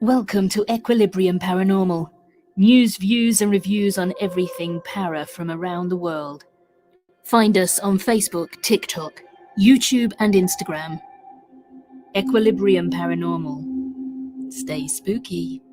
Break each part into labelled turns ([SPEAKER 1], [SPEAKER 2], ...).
[SPEAKER 1] Welcome to Equilibrium Paranormal. News, views, and reviews on everything para from around the world. Find us on Facebook, TikTok, YouTube, and Instagram. Equilibrium Paranormal. Stay spooky.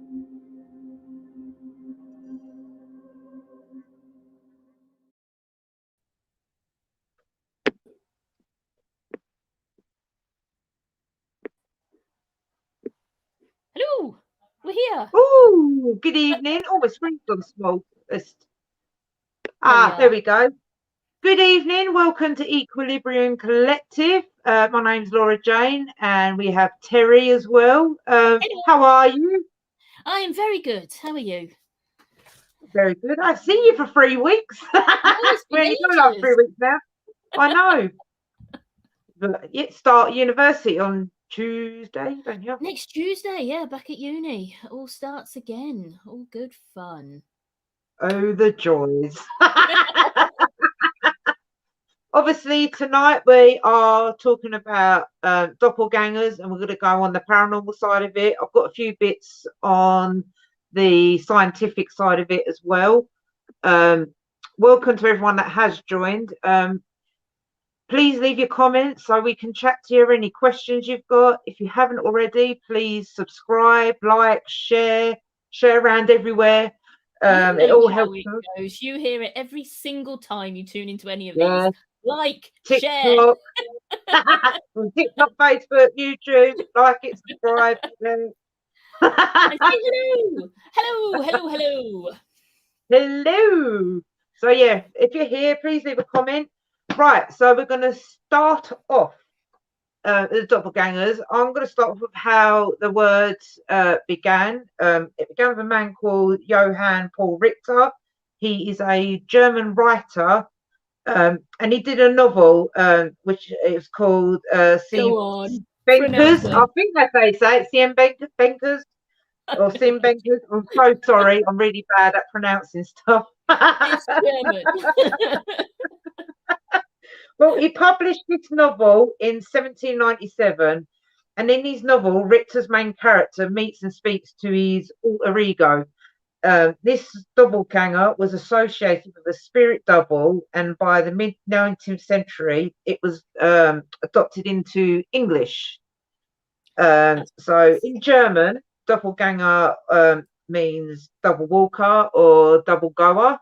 [SPEAKER 1] Hello, we're here.
[SPEAKER 2] Oh, good evening. Oh, my screen's gone small. There we go. Good evening. Welcome to Equilibrium Collective. My name's Laura-Jayne, and we have Terri as well. How are you?
[SPEAKER 1] I am very good. How are you?
[SPEAKER 2] Very good. I've seen you for 3 weeks. We're only going on 3 weeks now. I know. But you start university on Tuesday, don't you?
[SPEAKER 1] Next Tuesday, yeah, back at uni. It all starts again. All good fun.
[SPEAKER 2] Oh, the joys. Obviously, tonight we are talking about doppelgangers, and we're going to go on the paranormal side of it. I've got a few bits on the scientific side of it as well. Welcome to everyone that has joined. Please leave your comments so we can chat to you. Any questions you've got. If you haven't already, please subscribe, like, share around everywhere. It all helps.
[SPEAKER 1] Goes. You hear it every single time you tune into any of these. Like,
[SPEAKER 2] TikTok, TikTok, Facebook, YouTube, like it, subscribe. Hello. So yeah, if you're here, please leave a comment. Right, so we're going to start off the doppelgangers. I'm going to start off with how the words began. It began with a man called Johann Richter. He is a German writer. And he did a novel which is called Benkers. I think that's how you say it. Benkers or Benkers. I'm so sorry. I'm really bad at pronouncing stuff.
[SPEAKER 1] It's German.
[SPEAKER 2] Well, he published this novel in 1797, and in his novel, Richter's main character meets and speaks to his alter ego. This doppelganger was associated with a spirit double, and by the mid-19th century, it was adopted into English. So in German, doppelganger means double walker or double goer.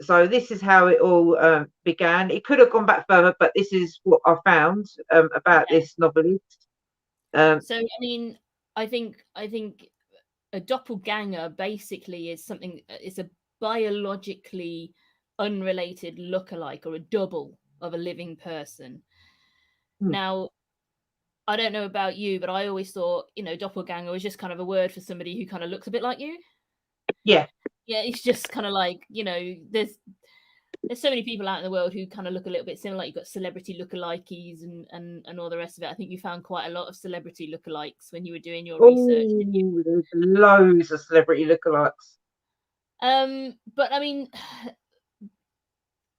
[SPEAKER 2] So this is how it all began. It could have gone back further, but this is what I found about this novelist.
[SPEAKER 1] So I mean, I think a doppelganger basically is something. It's a biologically unrelated lookalike or a double of a living person. Now, I don't know about you, but I always thought, doppelganger was just kind of a word for somebody who kind of looks a bit like you.
[SPEAKER 2] Yeah.
[SPEAKER 1] Yeah, it's just kind of like, there's so many people out in the world who kind of look a little bit similar. Like you've got celebrity lookalikes and all the rest of it. I think you found quite a lot of celebrity lookalikes when you were doing your research, didn't you?
[SPEAKER 2] There's loads of celebrity lookalikes.
[SPEAKER 1] But I mean,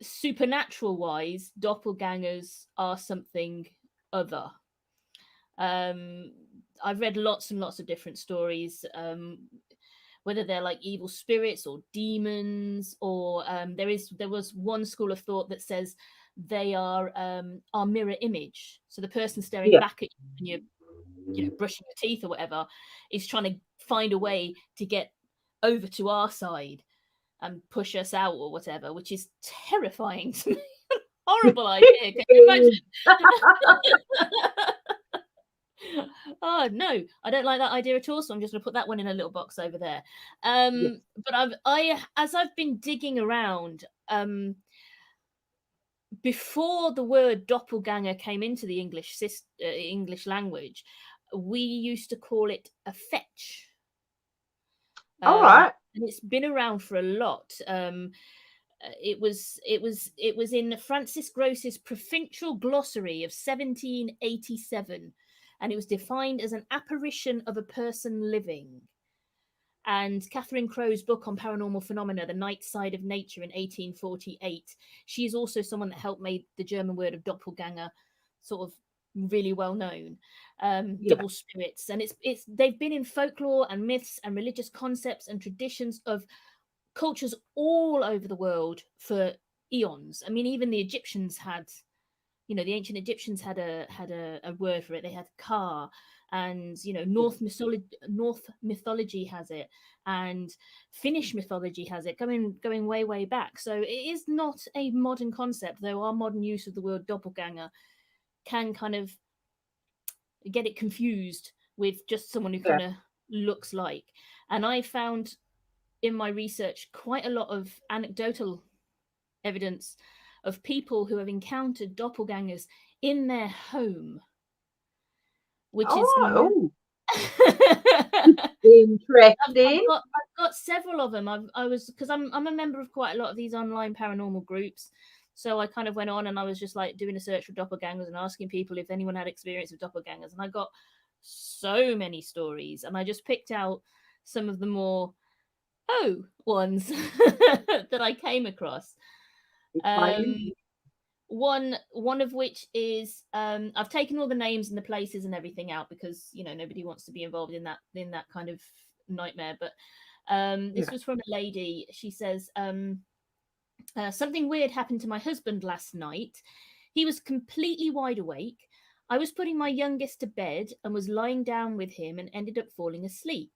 [SPEAKER 1] supernatural wise, doppelgangers are something other. I've read lots and lots of different stories, whether they're like evil spirits or demons, or there was one school of thought that says they are our mirror image. So the person staring back at you when you're brushing your teeth or whatever is trying to find a way to get over to our side and push us out or whatever, which is terrifying to me. Horrible idea. Can you imagine? Oh no, I don't like that idea at all. So I'm just going to put that one in a little box over there. But as I've been digging around, before the word doppelganger came into the English language, we used to call it a fetch.
[SPEAKER 2] All right.
[SPEAKER 1] And it's been around for a lot. It was in Francis Gross's Provincial Glossary of 1787, and it was defined as an apparition of a person living. And Catherine Crowe's book on paranormal phenomena, The Night Side of Nature, in 1848, she is also someone that helped make the German word of doppelganger sort of really well known.
[SPEAKER 2] Yeah.
[SPEAKER 1] Double spirits, and it's they've been in folklore and myths and religious concepts and traditions of cultures all over the world for eons. I mean, even the Egyptians had, the ancient Egyptians had a word for it. They had ka, and North mythology has it, and Finnish mythology has it, going way back. So it is not a modern concept, though our modern use of the word doppelganger can kind of get it confused with just someone who
[SPEAKER 2] Yeah.
[SPEAKER 1] kind of looks like. And I found in my research quite a lot of anecdotal evidence of people who have encountered doppelgangers in their home, which is
[SPEAKER 2] Oh,
[SPEAKER 1] I've
[SPEAKER 2] interesting.
[SPEAKER 1] got several of them. I was, because I'm a member of quite a lot of these online paranormal groups, so I kind of went on and I was just like doing a search for doppelgangers and asking people if anyone had experience with doppelgangers, and I got so many stories, and I just picked out some of the more ones that I came across.
[SPEAKER 2] Exciting.
[SPEAKER 1] Um, one of which is, I've taken all the names and the places and everything out because nobody wants to be involved in that kind of nightmare. But this
[SPEAKER 2] Yeah.
[SPEAKER 1] was from a lady. She says, something weird happened to my husband last night. He was completely wide awake. I was putting my youngest to bed and was lying down with him and ended up falling asleep.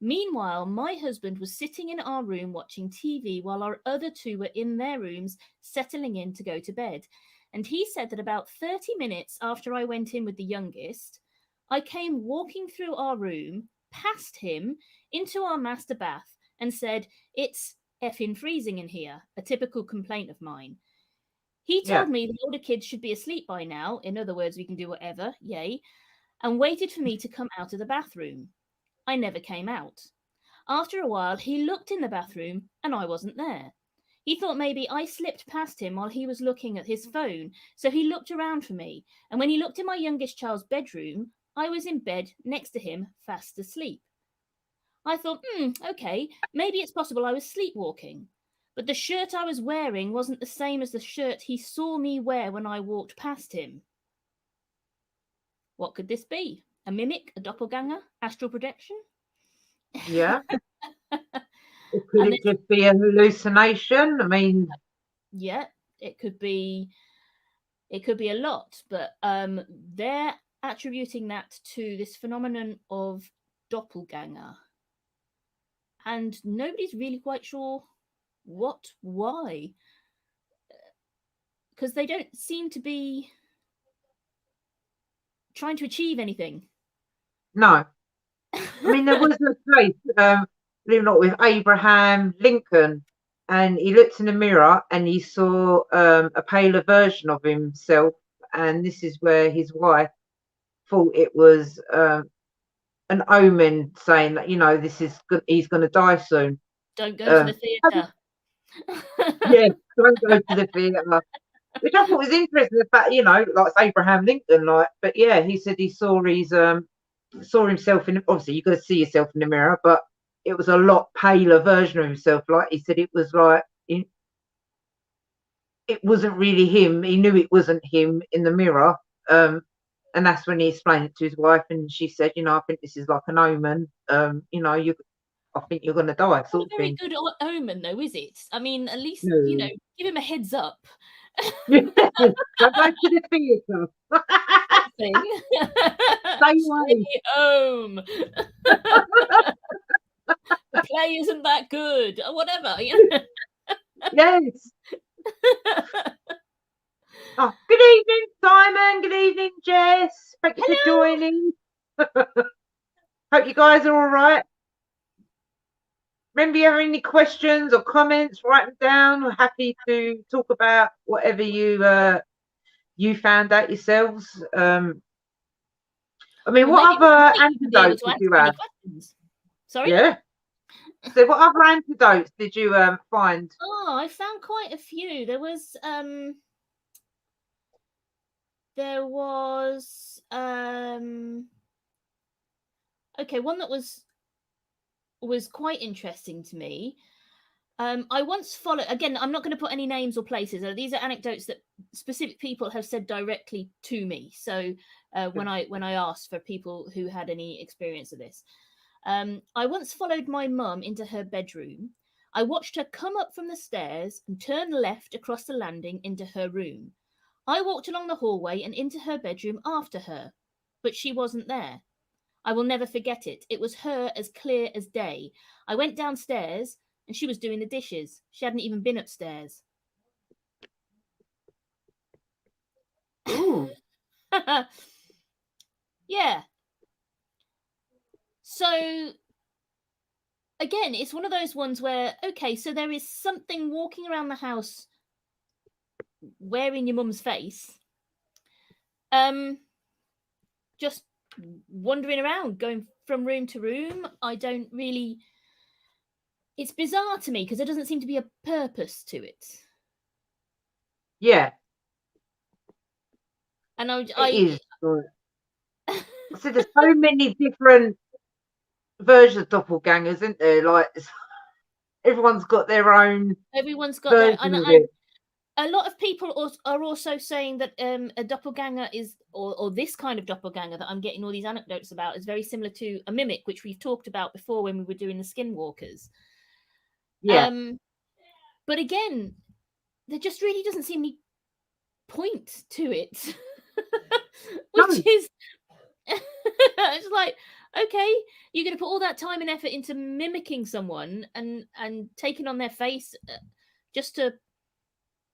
[SPEAKER 1] Meanwhile, my husband was sitting in our room watching TV while our other two were in their rooms settling in to go to bed. And he said that about 30 minutes after I went in with the youngest, I came walking through our room, past him, into our master bath, and said, "It's effing freezing in here," a typical complaint of mine. He
[SPEAKER 2] Yeah.
[SPEAKER 1] told me the older kids should be asleep by now, in other words, we can do whatever, yay, and waited for me to come out of the bathroom. I never came out. After a while, he looked in the bathroom and I wasn't there. He thought maybe I slipped past him while he was looking at his phone, so he looked around for me. And when he looked in my youngest child's bedroom, I was in bed next to him, fast asleep. I thought, okay, maybe it's possible I was sleepwalking. But the shirt I was wearing wasn't the same as the shirt he saw me wear when I walked past him. What could this be? A mimic? A doppelganger? Astral projection?
[SPEAKER 2] Yeah. Or could
[SPEAKER 1] And
[SPEAKER 2] it just be a hallucination? I mean,
[SPEAKER 1] yeah, it could be a lot, but they're attributing that to this phenomenon of doppelganger, and nobody's really quite sure why, because they don't seem to be trying to achieve anything.
[SPEAKER 2] no. I mean, there was a case, believe it or not, with Abraham Lincoln, and he looked in the mirror and he saw a paler version of himself, and this is where his wife thought it was an omen saying that this is good, he's going to die soon.
[SPEAKER 1] Don't go to the
[SPEAKER 2] Um,
[SPEAKER 1] theatre.
[SPEAKER 2] yeah, don't go to the theatre. Which I thought was interesting. The fact, like it's Abraham Lincoln, like, but yeah, he said he saw himself in. Obviously, you got to see yourself in the mirror, but it was a lot paler version of himself. Like he said, it was like it wasn't really him. He knew it wasn't him in the mirror. And that's when he explained it to his wife, and she said, I think this is like an omen. I think you're going to die,
[SPEAKER 1] Not
[SPEAKER 2] sort
[SPEAKER 1] a
[SPEAKER 2] of
[SPEAKER 1] very
[SPEAKER 2] thing.
[SPEAKER 1] good omen, though, is it? I mean, at least
[SPEAKER 2] No.
[SPEAKER 1] give him a heads up.
[SPEAKER 2] Don't go to the theatre.
[SPEAKER 1] Thing.
[SPEAKER 2] Stay away.
[SPEAKER 1] Stay home. The play isn't that good, or whatever.
[SPEAKER 2] Yes. Oh, good evening, Simon. Good evening, Jess. Thank you for
[SPEAKER 1] Hello.
[SPEAKER 2] joining. Hope you guys are all right. Remember, you have any questions or comments, write them down. We're happy to talk about whatever you found out yourselves. I mean,
[SPEAKER 1] Well,
[SPEAKER 2] what
[SPEAKER 1] maybe we
[SPEAKER 2] other
[SPEAKER 1] might even be able
[SPEAKER 2] antidotes
[SPEAKER 1] to
[SPEAKER 2] did
[SPEAKER 1] answer
[SPEAKER 2] you
[SPEAKER 1] any
[SPEAKER 2] have?
[SPEAKER 1] questions. Sorry?
[SPEAKER 2] Yeah. So, what other antidotes did you find?
[SPEAKER 1] Oh, I found quite a few. There was okay, one that was quite interesting to me. I once followed, again, I'm not going to put any names or places. These are anecdotes that specific people have said directly to me. So when I asked for people who had any experience of this, I once followed my mum into her bedroom. I watched her come up from the stairs and turn left across the landing into her room. I walked along the hallway and into her bedroom after her, but she wasn't there. I will never forget it. It was her as clear as day. I went downstairs and she was doing the dishes. She hadn't even been upstairs.
[SPEAKER 2] Ooh.
[SPEAKER 1] Yeah. So again, it's one of those ones where, okay, so there is something walking around the house wearing your mum's face. Just wandering around, going from room to room. I don't really... It's bizarre to me because there doesn't seem to be a purpose to it.
[SPEAKER 2] Yeah.
[SPEAKER 1] And
[SPEAKER 2] it is. So there's so many different versions of doppelgangers, isn't there? Like, everyone's got their own.
[SPEAKER 1] Everyone's got their...
[SPEAKER 2] version of it.
[SPEAKER 1] A lot of people are also saying that a doppelganger is, or this kind of doppelganger that I'm getting all these anecdotes about, is very similar to a mimic, which we've talked about before when we were doing the skinwalkers.
[SPEAKER 2] Yeah.
[SPEAKER 1] But again, there just really doesn't seem any point to it. Which is it's like, okay, you're going to put all that time and effort into mimicking someone and taking on their face just to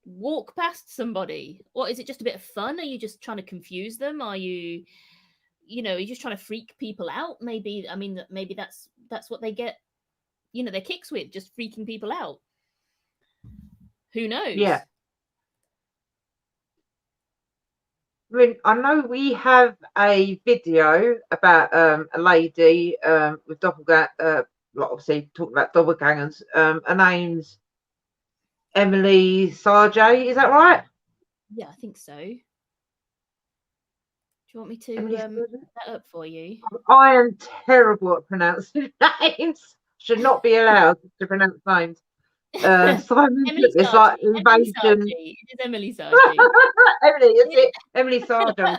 [SPEAKER 1] walk past somebody. What is it? Just a bit of fun? Are you just trying to confuse them? Are you are you just trying to freak people out? Maybe, I mean, maybe that's what they get, their kicks with, just freaking people out. Who knows?
[SPEAKER 2] Yeah. I mean, I know we have a video about a lady with doppelganger, obviously talking about doppelgangers. Her name's Emily Sarjay, is that right?
[SPEAKER 1] Yeah, I think so. Do you want me to look that up for you?
[SPEAKER 2] I am terrible at pronouncing names. Should not be allowed to pronounce names. Simon, it's like invasion.
[SPEAKER 1] It is Emily Sarjay.
[SPEAKER 2] Emily, is it? Emily Sarjay.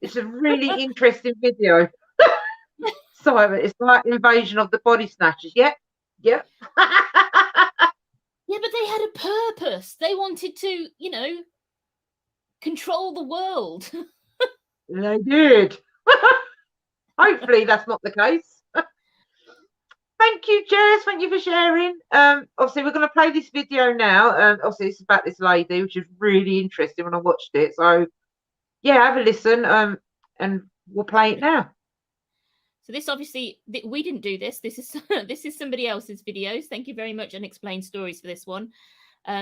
[SPEAKER 2] It's a really interesting video. Simon, it's like invasion of the body snatchers. Yep.
[SPEAKER 1] Yeah, but they had a purpose. They wanted to, control the world.
[SPEAKER 2] They did. Hopefully that's not the case. Thank you, Jess. Thank you for sharing. Obviously, we're going to play this video now. Obviously, it's about this lady, which is really interesting when I watched it. So, yeah, have a listen, and we'll play it now. So
[SPEAKER 1] this obviously, we didn't do this. This is somebody else's videos. Thank you very much, Unexplained Stories, for this one.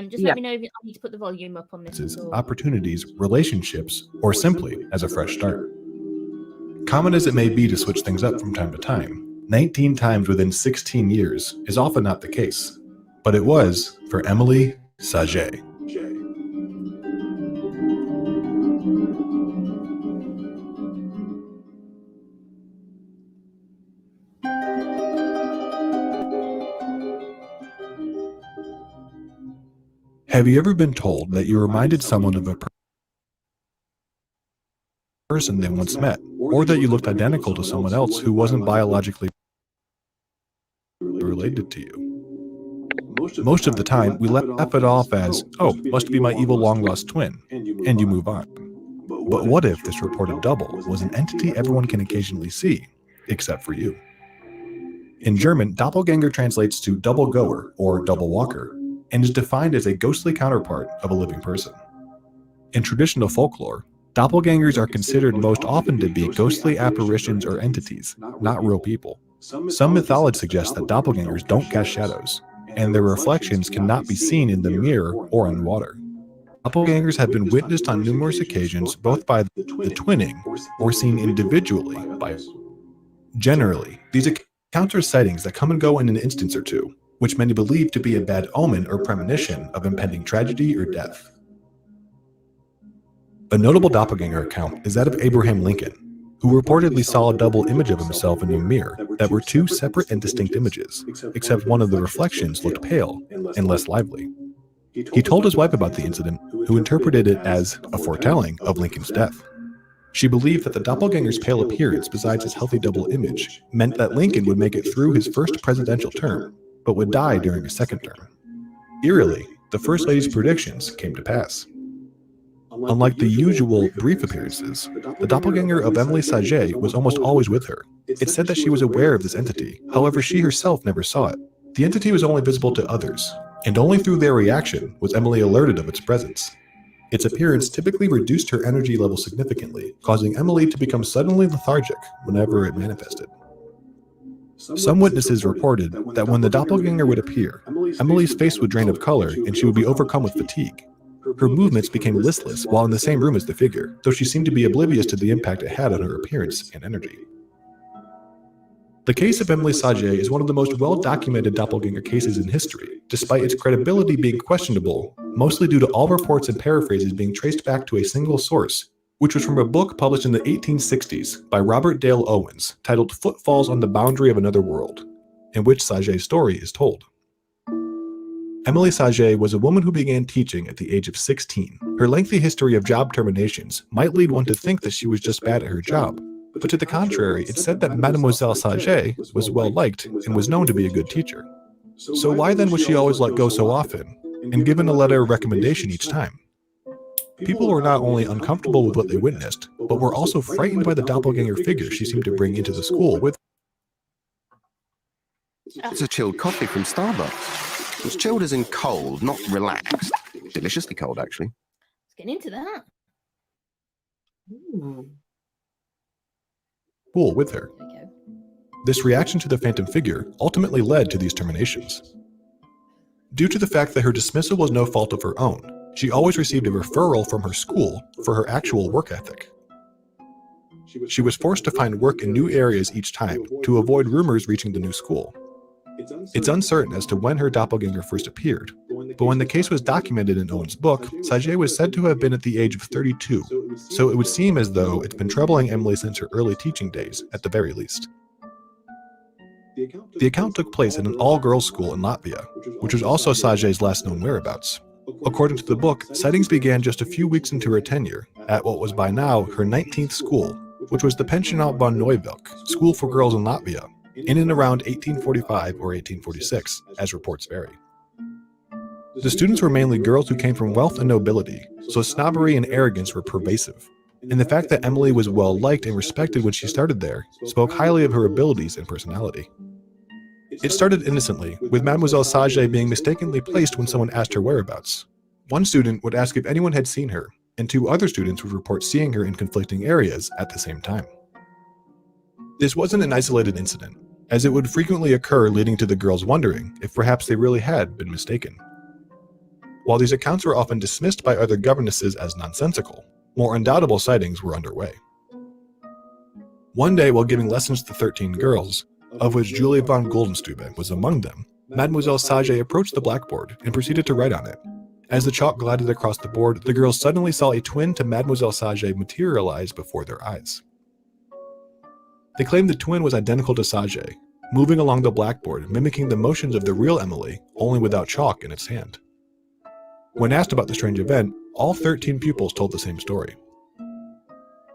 [SPEAKER 1] Just let me know if I need to put the volume up on this.
[SPEAKER 3] Opportunities, relationships, or simply as a fresh start. Common as it may be to switch things up from time to time, 19 times within 16 years is often not the case, but it was for Emily Sarjay. Have you ever been told that you reminded someone of a person they once met, or that you looked identical to someone else who wasn't biologically related to you? Most of the time, we laugh it off as, oh, must be my evil long-lost twin, and you move on. But what if this reported double was an entity everyone can occasionally see, except for you? In German, Doppelganger translates to double goer or double walker, and is defined as a ghostly counterpart of a living person. In traditional folklore, doppelgangers are considered most often to be ghostly apparitions or entities, not real people. Some mythology suggests that doppelgangers don't cast shadows, and their reflections cannot be seen in the mirror or in water. Doppelgangers have been witnessed on numerous occasions both by the twinning or seen individually by. Generally, these accounts are sightings that come and go in an instance or two, which many believe to be a bad omen or premonition of impending tragedy or death. A notable doppelganger account is that of Abraham Lincoln. who reportedly saw a double image of himself in a mirror that were two separate and distinct images, except one of the reflections looked pale and less lively. He told his wife about the incident, who interpreted it as a foretelling of Lincoln's death. She believed that the doppelganger's pale appearance besides his healthy double image meant that Lincoln would make it through his first presidential term, but would die during his second term. Eerily, the First Lady's predictions came to pass. Unlike the usual brief appearances, the doppelganger of Emily Saget was almost always with her. It's said that she was aware of this entity, however she herself never saw it. The entity was only visible to others, and only through their reaction was Emily alerted of its presence. Its appearance typically reduced her energy level significantly, causing Emily to become suddenly lethargic whenever it manifested. Some witnesses reported that when the doppelganger would appear, Emily's face would drain of color and she would be overcome with fatigue. Her movements became listless while in the same room as the figure, though she seemed to be oblivious to the impact it had on her appearance and energy. The case of Emily Saget is one of the most well-documented doppelganger cases in history, despite its credibility being questionable, mostly due to all reports and paraphrases being traced back to a single source, which was from a book published in the 1860s by Robert Dale Owens, titled Footfalls on the Boundary of Another World, in which Saget's story is told. Emily Saget was a woman who began teaching at the age of 16. Her lengthy history of job terminations might lead one to think that she was just bad at her job, but to the contrary, it said that Mademoiselle Saget was well-liked and was known to be a good teacher. So why then was she always let go so often, and given a letter of recommendation each time? People were not only uncomfortable with what they witnessed, but were also frightened by the doppelganger figure she seemed to bring into the school with.
[SPEAKER 4] It's a chilled coffee from Starbucks. It's chilled as in cold, not relaxed. Deliciously cold, actually.
[SPEAKER 1] Let's get into that.
[SPEAKER 3] School with her.
[SPEAKER 1] Okay.
[SPEAKER 3] This reaction to the phantom figure ultimately led to these terminations. Due to the fact that her dismissal was no fault of her own, she always received a referral from her school for her actual work ethic. She was forced to find work in new areas each time to avoid rumors reaching the new school. It's uncertain as to when her doppelganger first appeared, but when the case was documented in Owen's book, Saget was said to have been at the age of 32, so it would seem as though it's been troubling Emily since her early teaching days, at the very least. The account took place at an all-girls school in Latvia, which was also Saget's last known whereabouts. According to the book, sightings began just a few weeks into her tenure, at what was by now her 19th school, which was the Pensionat van Neuvelk, school for girls in Latvia, in and around 1845 or 1846, as reports vary. The students were mainly girls who came from wealth and nobility, so snobbery and arrogance were pervasive. And the fact that Emily was well liked and respected when she started there spoke highly of her abilities and personality. It started innocently, with Mademoiselle Saget being mistakenly placed when someone asked her whereabouts. One student would ask if anyone had seen her, and two other students would report seeing her in conflicting areas at the same time. This wasn't an isolated incident, as it would frequently occur, leading to the girls wondering if perhaps they really had been mistaken. While these accounts were often dismissed by other governesses as nonsensical, more undoubtable sightings were underway. One day, while giving lessons to 13 girls, of which Julie von Goldenstube was among them, Mademoiselle Saget approached the blackboard and proceeded to write on it. As the chalk glided across the board, the girls suddenly saw a twin to Mademoiselle Saget materialize before their eyes. They claimed the twin was identical to Saget, moving along the blackboard, mimicking the motions of the real Emily, only without chalk in its hand. When asked about the strange event, all 13 pupils told the same story.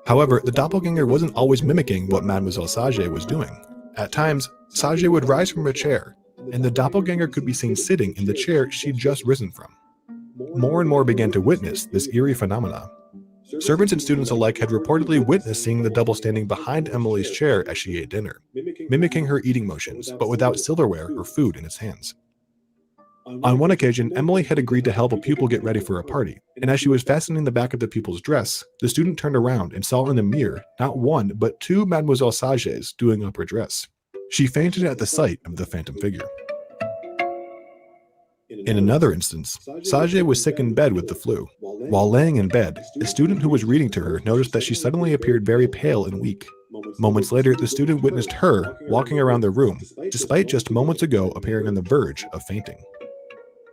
[SPEAKER 3] However, the doppelganger wasn't always mimicking what Mademoiselle Saget was doing. At times, Saget would rise from a chair, and the doppelganger could be seen sitting in the chair she'd just risen from. More and more began to witness this eerie phenomena. Servants and students alike had reportedly witnessed seeing the double standing behind Emily's chair as she ate dinner, mimicking her eating motions, but without silverware or food in its hands. On one occasion, Emily had agreed to help a pupil get ready for a party, and as she was fastening the back of the pupil's dress, the student turned around and saw in the mirror not one, but two Mademoiselle Sagets doing up her dress. She fainted at the sight of the phantom figure. In another instance, Saget was sick in bed with the flu. While laying in bed, a student who was reading to her noticed that she suddenly appeared very pale and weak. Moments later, the student witnessed her walking around the room, despite just moments ago appearing on the verge of fainting.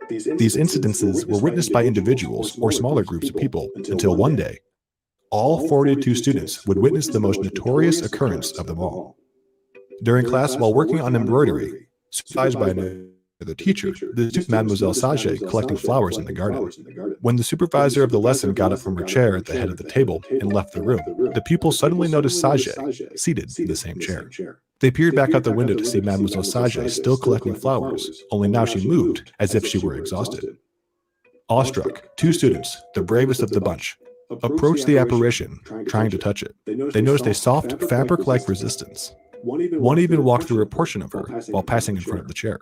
[SPEAKER 3] These incidences were witnessed by individuals or smaller groups of people until one day, all 42 students would witness the most notorious occurrence of them all. During class, while working on embroidery, supervised by another teacher, the student Mademoiselle Sage collecting flowers in the garden. When the supervisor of the lesson got up from her chair at the head of the table and left the room, the pupils suddenly noticed Sage seated in the same chair. They peered back out the window to see Mademoiselle Sage still collecting flowers, only now she moved as if she were exhausted. Awestruck, 2 students, the bravest of the bunch, approached the apparition, trying to touch it. They noticed a soft, fabric-like resistance. One even walked through a portion of her while passing in front of the chair.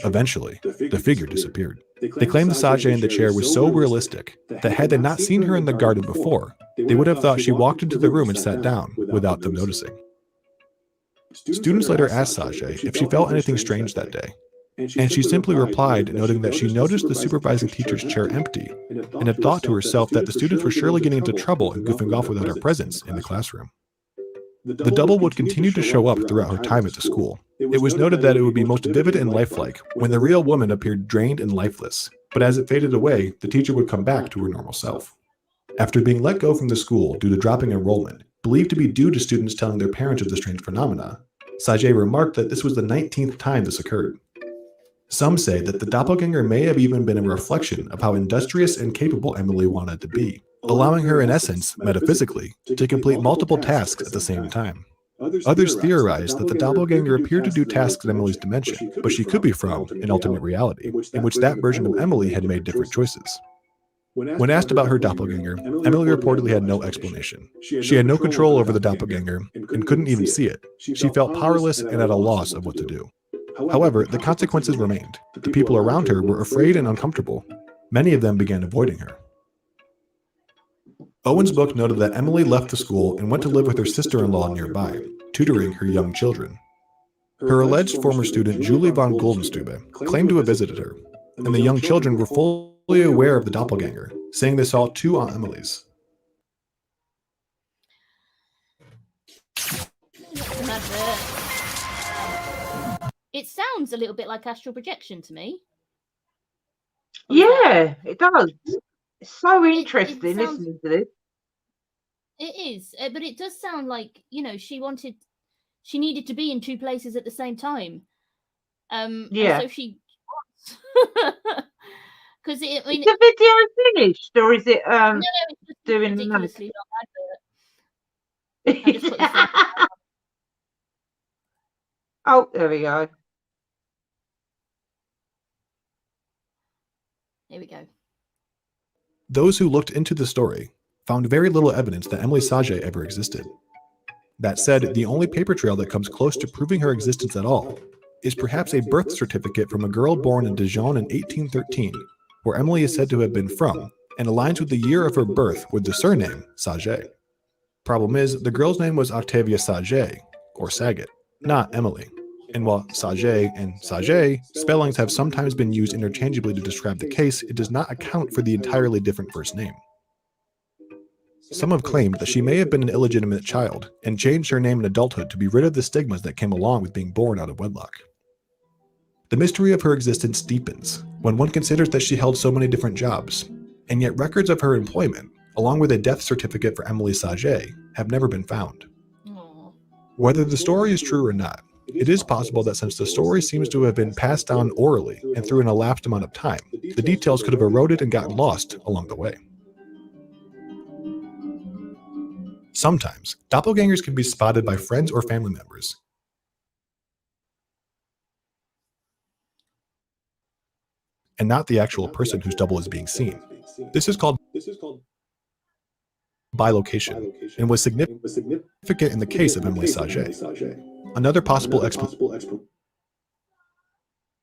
[SPEAKER 3] Eventually, the figure disappeared. They claimed the Sage in the chair was so realistic that had they not seen her in the garden before, they would have thought she walked into the room and sat down without them noticing. Students later asked Sage if she felt anything strange that day, and she simply replied, noting that she noticed the supervising teacher's chair empty and had thought to herself that the students were surely getting into trouble and goofing off without her presence in the classroom. The double would continue to show up throughout her time at the school. It was noted that it would be most vivid and lifelike when the real woman appeared drained and lifeless, but as it faded away, the teacher would come back to her normal self. After being let go from the school due to dropping enrollment, believed to be due to students telling their parents of the strange phenomena, Sage remarked that this was the 19th time this occurred. Some say that the doppelganger may have even been a reflection of how industrious and capable Emily wanted to be, allowing her in essence, metaphysically, to complete multiple tasks at the same time. Others theorized that the doppelganger appeared to do tasks in Emily's dimension, but she could be from an alternate reality, in which that version of Emily had made different choices. When asked about her doppelganger, Emily reportedly had no explanation. She had no control over the doppelganger and couldn't even see it. She felt powerless and at a loss of what to do. However, the consequences remained. The people around her were afraid and uncomfortable. Many of them began avoiding her. Owen's book noted that Emily left the school and went to live with her sister-in-law nearby, tutoring her young children. Her alleged former student Julie von Goldenstube claimed to have visited her, and the young children were fully aware of the doppelganger, saying they saw 2 Aunt Emilys.
[SPEAKER 1] It sounds a little bit like astral projection to me.
[SPEAKER 2] Yeah, it does. It's so
[SPEAKER 1] It
[SPEAKER 2] interesting
[SPEAKER 1] sounds,
[SPEAKER 2] listening to this.
[SPEAKER 1] it is, but it does sound like, you know, she needed to be in 2 places at the same time. And
[SPEAKER 2] Yeah.
[SPEAKER 1] so she because
[SPEAKER 2] Is the video finished, or is it
[SPEAKER 1] no, it's just
[SPEAKER 2] doing the
[SPEAKER 1] ridiculously long advert. I just put this in.
[SPEAKER 2] Oh, there we go.
[SPEAKER 1] Here we go.
[SPEAKER 3] Those who looked into the story found very little evidence that Emily Sage ever existed. That said, the only paper trail that comes close to proving her existence at all is perhaps a birth certificate from a girl born in Dijon in 1813, where Emily is said to have been from, and aligns with the year of her birth with the surname Sage. Problem is, the girl's name was Octavia Sage, or Saget, not Emily. And while Sage and Sage spellings have sometimes been used interchangeably to describe the case, it does not account for the entirely different first name. Some have claimed that she may have been an illegitimate child and changed her name in adulthood to be rid of the stigmas that came along with being born out of wedlock. The mystery of her existence deepens when one considers that she held so many different jobs, and yet records of her employment, along with a death certificate for Emily Sage, have never been found.
[SPEAKER 1] Aww.
[SPEAKER 3] Whether the story is true or not, it is possible that since the story seems to have been passed down orally and through an elapsed amount of time, the details could have eroded and gotten lost along the way. Sometimes, doppelgangers can be spotted by friends or family members. And not the actual person whose double is being seen. This is called bilocation, and was significant in the case of Emily Sage. Another possible explanation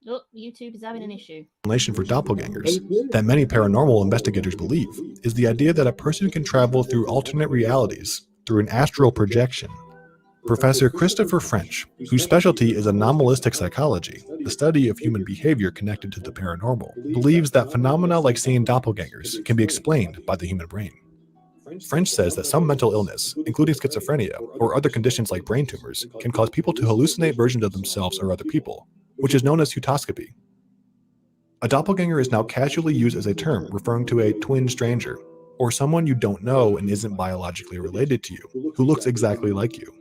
[SPEAKER 1] Oh, YouTube is having an issue.
[SPEAKER 3] for doppelgangers that many paranormal investigators believe is the idea that a person can travel through alternate realities through an astral projection. Professor Christopher French, whose specialty is anomalistic psychology, the study of human behavior connected to the paranormal, believes that phenomena like seeing doppelgangers can be explained by the human brain. French says that some mental illness, including schizophrenia or other conditions like brain tumors, can cause people to hallucinate versions of themselves or other people, which is known as heautoscopy. A doppelganger is now casually used as a term referring to a twin stranger, or someone you don't know and isn't biologically related to you, who looks exactly like you.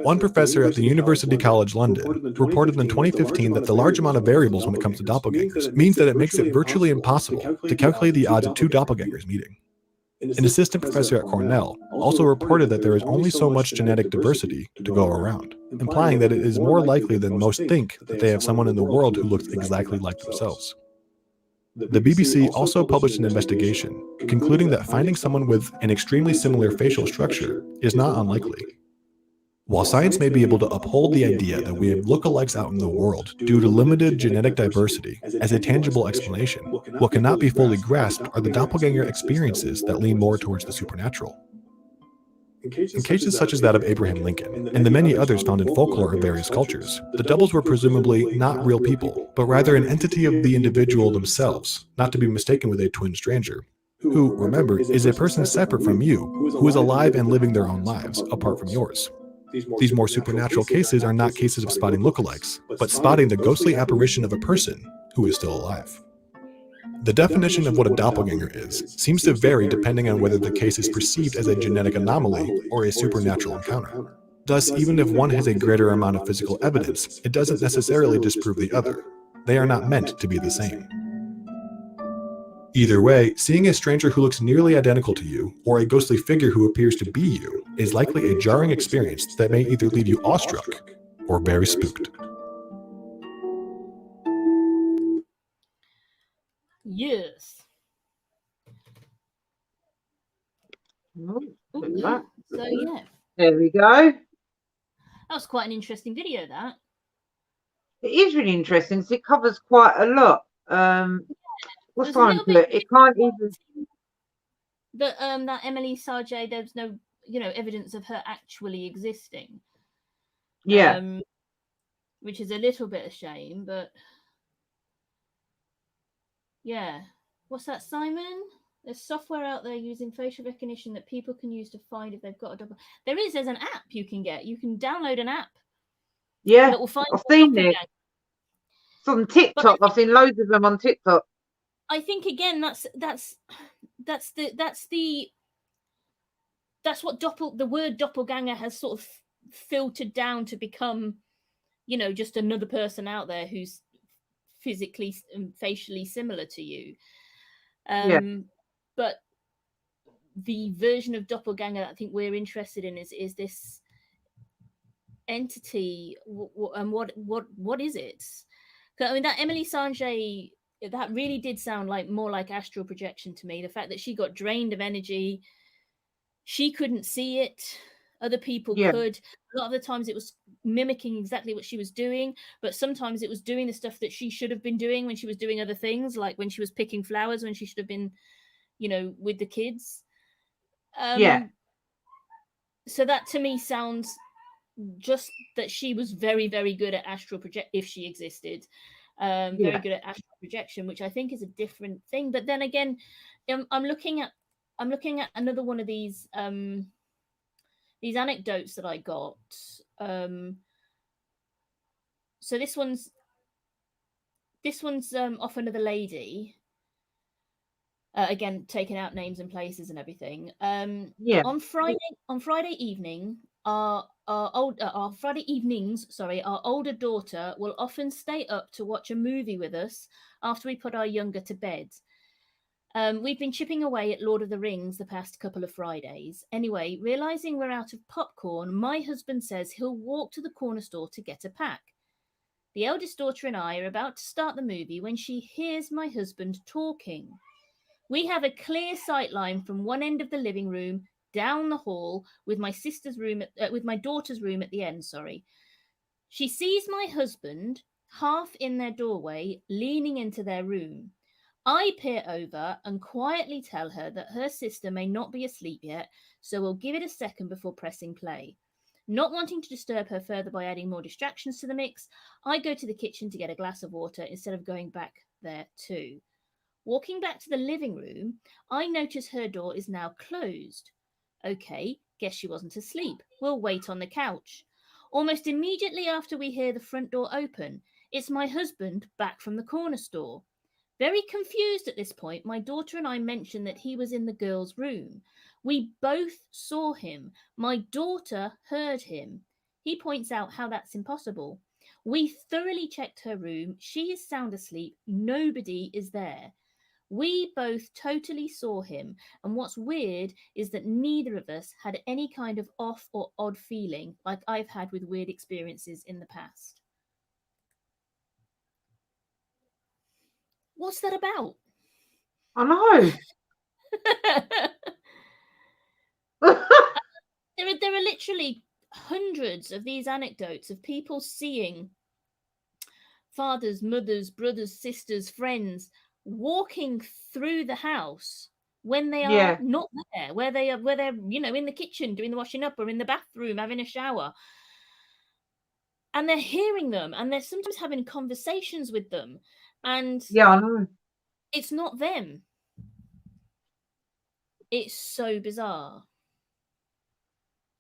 [SPEAKER 3] One professor at the University College London reported in 2015 that the large amount of variables when it comes to doppelgangers means that it makes it virtually impossible to calculate the odds of two doppelgangers meeting. An assistant professor at Cornell also reported that there is only so much genetic diversity to go around, implying that it is more likely than most think that they have someone in the world who looks exactly like themselves. The BBC also published an investigation concluding that finding someone with an extremely similar facial structure is not unlikely. While science may be able to uphold the idea that we have lookalikes out in the world due to limited genetic diversity as a tangible explanation, what cannot be fully grasped are the doppelganger experiences that lean more towards the supernatural. In cases such as that of Abraham Lincoln, and the many others found in folklore of various cultures, the doubles were presumably not real people, but rather an entity of the individual themselves, not to be mistaken with a twin stranger, who, remember, is a person separate from you, who is alive and living their own lives, apart from yours. These more supernatural cases are not cases of spotting lookalikes, but spotting the ghostly apparition of a person who is still alive. The definition of what a doppelganger is seems to vary depending on whether the case is perceived as a genetic anomaly or a supernatural encounter. Thus, even if one has a greater amount of physical evidence, it doesn't necessarily disprove the other. They are not meant to be the same. Either way, seeing a stranger who looks nearly identical to you, or a ghostly figure who appears to be you, is likely a jarring experience that may either leave you awestruck or very spooked.
[SPEAKER 1] Yes.
[SPEAKER 2] Oh,
[SPEAKER 1] Ooh,
[SPEAKER 2] look at that.
[SPEAKER 1] so yeah,
[SPEAKER 2] There we go.
[SPEAKER 1] that was quite an interesting video. That
[SPEAKER 2] It is really interesting. So it covers quite a lot. What's
[SPEAKER 1] there's a
[SPEAKER 2] time
[SPEAKER 1] little
[SPEAKER 2] to
[SPEAKER 1] bit
[SPEAKER 2] it? It can't even.
[SPEAKER 1] that Emily Sargé, there's no evidence of her actually existing.
[SPEAKER 2] Yeah.
[SPEAKER 1] Which is a little bit a shame, but yeah. What's that, Simon? There's software out there using facial recognition that people can use to find if they've got a double. There's an app you can get. You can download an app.
[SPEAKER 2] Yeah.
[SPEAKER 1] That will find
[SPEAKER 2] I've seen it. It's on TikTok. I've seen loads of them on TikTok.
[SPEAKER 1] I think again that's what the word doppelganger has sort of filtered down to become, just another person out there who's physically and facially similar to you. But the version of doppelganger that I think we're interested in is this entity, and what is it? I mean, that Emily Sargé, that really did sound more like astral projection to me. The fact that she got drained of energy, she couldn't see it, other people could. A lot of the times it was mimicking exactly what she was doing, but sometimes it was doing the stuff that she should have been doing when she was doing other things, like when she was picking flowers, when she should have been, with the kids. So that to me sounds just that she was very, very good at astral project, if she existed. Very good at astral projection, which I think is a different thing. But then again, I'm looking at another one of these anecdotes that I got. So this one's off another lady. Again, taking out names and places and everything. On Friday evening, our Friday evenings, our older daughter will often stay up to watch a movie with us after we put our younger to bed. We've been chipping away at Lord of the Rings the past couple of Fridays. Anyway, realizing we're out of popcorn, my husband says he'll walk to the corner store to get a pack. The eldest daughter and I are about to start the movie when she hears my husband talking. We have a clear sight line from one end of the living room down the hall with my daughter's room at the end. She sees my husband half in their doorway, leaning into their room. I peer over and quietly tell her that her sister may not be asleep yet, so we'll give it a second before pressing play. Not wanting to disturb her further by adding more distractions to the mix, I go to the kitchen to get a glass of water instead of going back there too. Walking back to the living room, I notice her door is now closed. Okay, guess she wasn't asleep. We'll wait on the couch. Almost immediately after we hear the front door open, it's my husband back from the corner store. Very confused at this point, my daughter and I mentioned that he was in the girls' room. We both saw him. My daughter heard him. He points out how that's impossible. We thoroughly checked her room. She is sound asleep. Nobody is there. We both totally saw him. And what's weird is that neither of us had any kind of off or odd feeling like I've had with weird experiences in the past. What's that about?
[SPEAKER 2] I know.
[SPEAKER 1] There are literally hundreds of these anecdotes of people seeing fathers, mothers, brothers, sisters, friends walking through the house when they are not there, where they're in the kitchen doing the washing up or in the bathroom having a shower. And they're hearing them and they're sometimes having conversations with them. And
[SPEAKER 2] I know.
[SPEAKER 1] It's not them. It's so bizarre.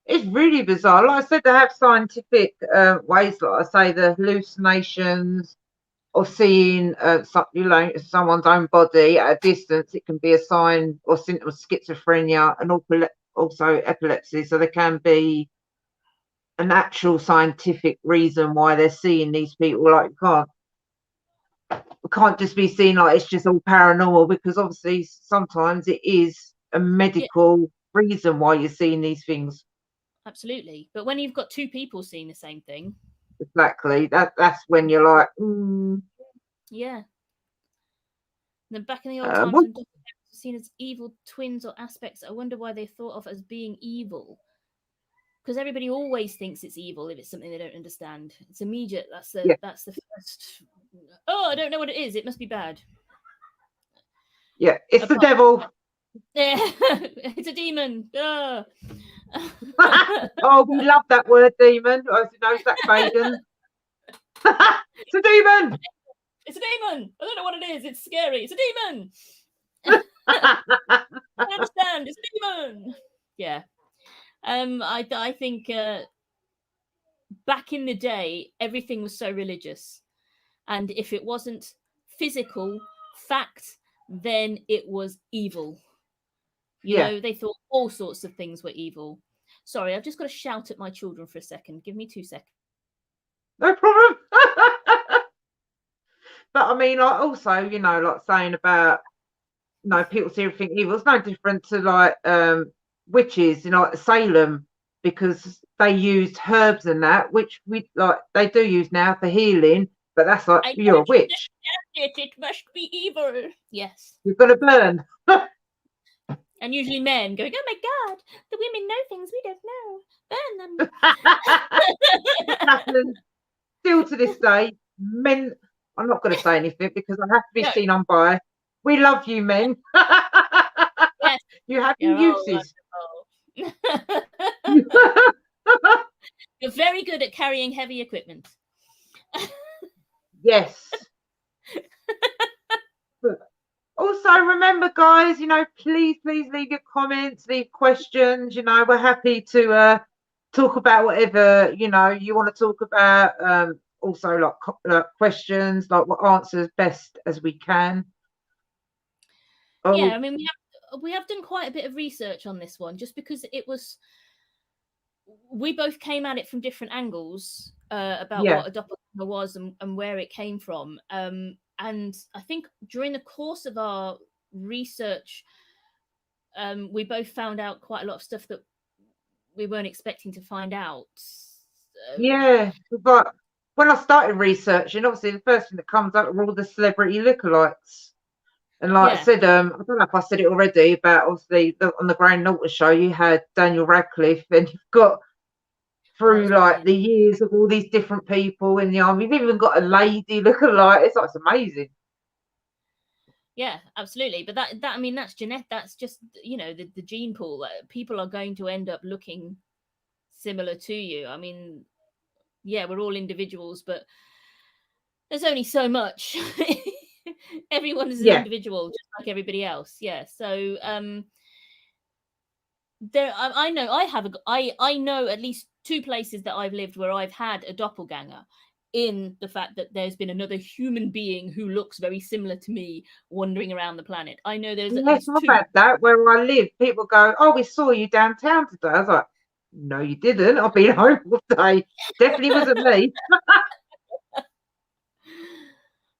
[SPEAKER 2] It's really bizarre. Like I said, they have scientific ways, like I say, the hallucinations or seeing someone's own body at a distance. It can be a sign or symptom of schizophrenia and also epilepsy. So there can be an actual scientific reason why they're seeing these people. Like, we can't just be seen like it's just all paranormal, because obviously sometimes it is a medical reason why you're seeing these things.
[SPEAKER 1] Absolutely. But when you've got two people seeing the same thing.
[SPEAKER 2] Exactly. That's when you're like,
[SPEAKER 1] Yeah. And then back in the old times when doppelgangers were seen as evil twins or aspects, I wonder why they're thought of as being evil. Because everybody always thinks it's evil if it's something they don't understand. It's immediate. That's the first. Oh, I don't know what it is. It must be bad.
[SPEAKER 2] Yeah, it's the devil.
[SPEAKER 1] Yeah, it's a demon. Oh,
[SPEAKER 2] we love that word, demon. I know Zach Bagan. It's a demon.
[SPEAKER 1] It's a demon. I don't know what it is. It's scary. It's a demon. I understand. It's a demon. Yeah. I think back in the day, everything was so religious, and if it wasn't physical fact, then it was evil. You know, they thought all sorts of things were evil. Sorry, I've just got to shout at my children for a second. Give me 2 seconds.
[SPEAKER 2] No problem. But I mean, like, also, like saying about, people see everything evil. It's no different to like witches, like Salem, because they used herbs and that, which they do use now for healing. But that's like, you're a witch.
[SPEAKER 1] It must be evil. Yes.
[SPEAKER 2] You're gonna burn.
[SPEAKER 1] And usually men going, oh my God, the women know things we don't know. Burn them.
[SPEAKER 2] Still to this day, men, I'm not going to say anything because I have to be seen on by. We love you, men.
[SPEAKER 1] Yes.
[SPEAKER 2] You have your uses.
[SPEAKER 1] You're very good at carrying heavy equipment.
[SPEAKER 2] Yes. Also, remember, guys, please leave your comments, leave questions. We're happy to talk about whatever, you want to talk about. Also, like questions, like what answers best as we can.
[SPEAKER 1] Yeah, I mean, we have done quite a bit of research on this one, just because we both came at it from different angles about what a doppelganger was and where it came from. And I think during the course of our research, we both found out quite a lot of stuff that we weren't expecting to find out.
[SPEAKER 2] Yeah, but when I started researching, obviously the first thing that comes up are all the celebrity lookalikes. And like I said, I don't know if I said it already, but obviously on the Graham Norton show, you had Daniel Radcliffe, and you've got through like the years of all these different people in the army. You've even got a lady lookalike. It's amazing.
[SPEAKER 1] Yeah, absolutely. But that I mean, that's genetic. That's just, the gene pool. People are going to end up looking similar to you. I mean, yeah, we're all individuals, but there's only so much. Everyone is an individual, just like everybody else. Yeah. So there, I know at least 2 places that I've lived where I've had a doppelganger, in the fact that there's been another human being who looks very similar to me wandering around the planet. I know there's at
[SPEAKER 2] Yes,
[SPEAKER 1] least
[SPEAKER 2] I've
[SPEAKER 1] 2.
[SPEAKER 2] had that where I live. People go, "Oh, we saw you downtown today." I was like, "No, you didn't. I've been home all day. Definitely wasn't me."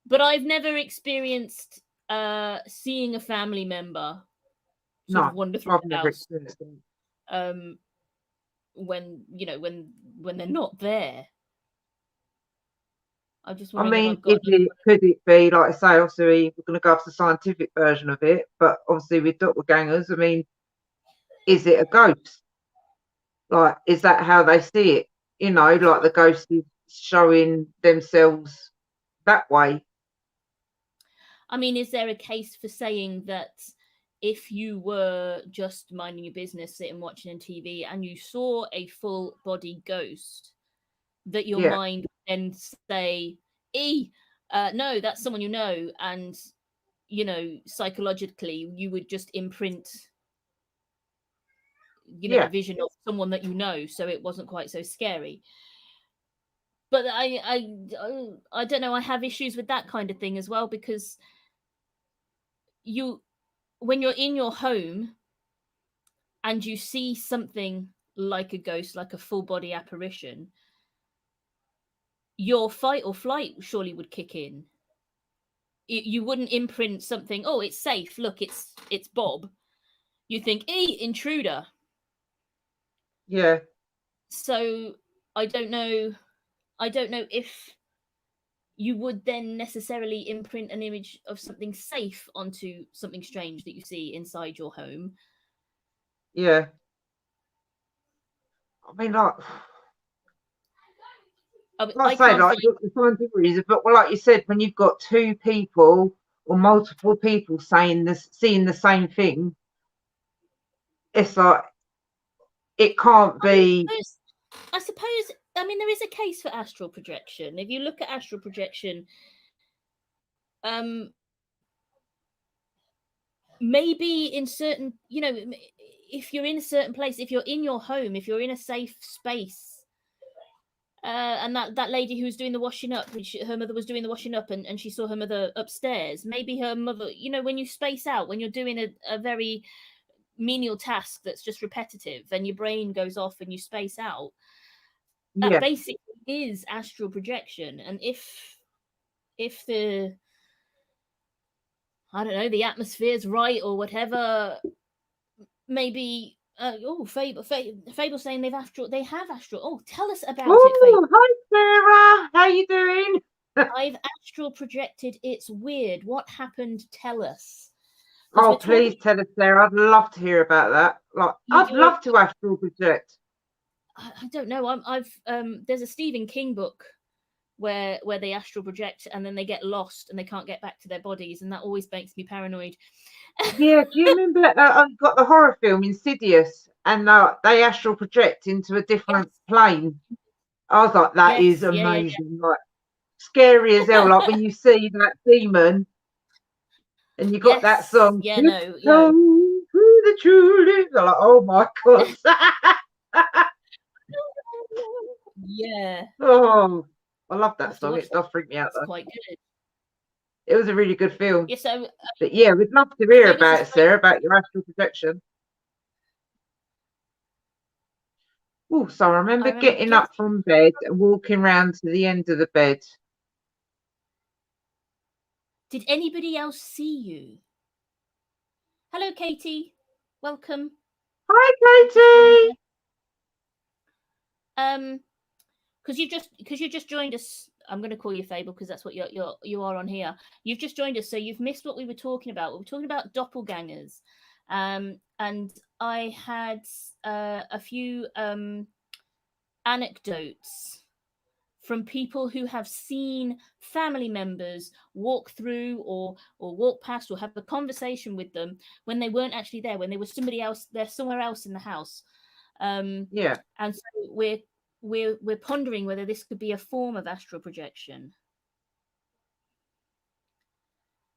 [SPEAKER 1] But I've never experienced seeing a family member sort of wander through
[SPEAKER 2] I've
[SPEAKER 1] the
[SPEAKER 2] never
[SPEAKER 1] house
[SPEAKER 2] experienced it.
[SPEAKER 1] when they're not there. I'm just
[SPEAKER 2] I
[SPEAKER 1] wondering
[SPEAKER 2] mean,
[SPEAKER 1] if I've got.
[SPEAKER 2] could it be, like I say, obviously we're going to go off the scientific version of it, but obviously with doppelgangers, I mean, is it a ghost? Like, is that how they see it? You know, like the ghost is showing themselves that way.
[SPEAKER 1] I mean, is there a case for saying that if you were just minding your business, sitting watching on TV, and you saw a full body ghost, that your
[SPEAKER 2] Yeah.
[SPEAKER 1] mind would then say, no, that's someone you know, and psychologically you would just imprint
[SPEAKER 2] Yeah.
[SPEAKER 1] a vision of someone that you know, so it wasn't quite so scary. But I don't know, I have issues with that kind of thing as well, because when you're in your home and you see something like a ghost, like a full body apparition, your fight or flight surely would kick in. You wouldn't imprint something, oh, it's safe, look, it's Bob. You think, intruder.
[SPEAKER 2] Yeah.
[SPEAKER 1] So I don't know if you would then necessarily imprint an image of something safe onto something strange that you see inside your home.
[SPEAKER 2] Yeah. I mean, like I say, like the scientific reason, but like you said, when you've got 2 people or multiple people seeing the same thing, it's like it can't be.
[SPEAKER 1] I suppose. I mean, there is a case for astral projection. If you look at astral projection, maybe in certain, if you're in a certain place, if you're in your home, if you're in a safe space, and that lady who was doing the washing up, her mother was doing the washing up, and she saw her mother upstairs. Maybe her mother, when you space out, when you're doing a very menial task that's just repetitive, and your brain goes off and you space out. That basically is astral projection. And if the, I don't know, the atmosphere's right or whatever, maybe Fable's saying they have astral. Oh, tell us about it, Fable.
[SPEAKER 2] Hi Sarah, how you doing?
[SPEAKER 1] I've astral projected. It's weird. What happened? Tell us.
[SPEAKER 2] Oh, please tell us, Sarah. I'd love to hear about that. Like, I'd love to astral project.
[SPEAKER 1] I don't know. There's a Stephen King book where they astral project and then they get lost and they can't get back to their bodies, and that always makes me paranoid.
[SPEAKER 2] Yeah, do you remember I've got the horror film Insidious, and they astral project into a different plane? I was like, that is amazing. Like, scary as hell. Like when you see that demon and you got that song,
[SPEAKER 1] through
[SPEAKER 2] the tulips. I'm like, oh my god.
[SPEAKER 1] Yeah.
[SPEAKER 2] Oh, I love that song. It does freak me out though.
[SPEAKER 1] It's quite good.
[SPEAKER 2] It was a really good film.
[SPEAKER 1] Yeah, so,
[SPEAKER 2] but yeah, we'd love to hear about it, Sarah, about your astral projection. Oh, so I remember getting up from bed and walking round to the end of the bed.
[SPEAKER 1] Did anybody else see you? Hello, Katie. Welcome.
[SPEAKER 2] Hi,
[SPEAKER 1] Katie. Because you just joined us. I'm going to call you Fable because that's what you are on here. You've just joined us, so you've missed what we were talking about. We were talking about doppelgangers, and I had a few anecdotes from people who have seen family members walk through or walk past or have a conversation with them when they weren't actually there, when they were somebody else, they're somewhere else in the house.
[SPEAKER 2] Yeah.
[SPEAKER 1] And so we're pondering whether this could be a form of astral projection.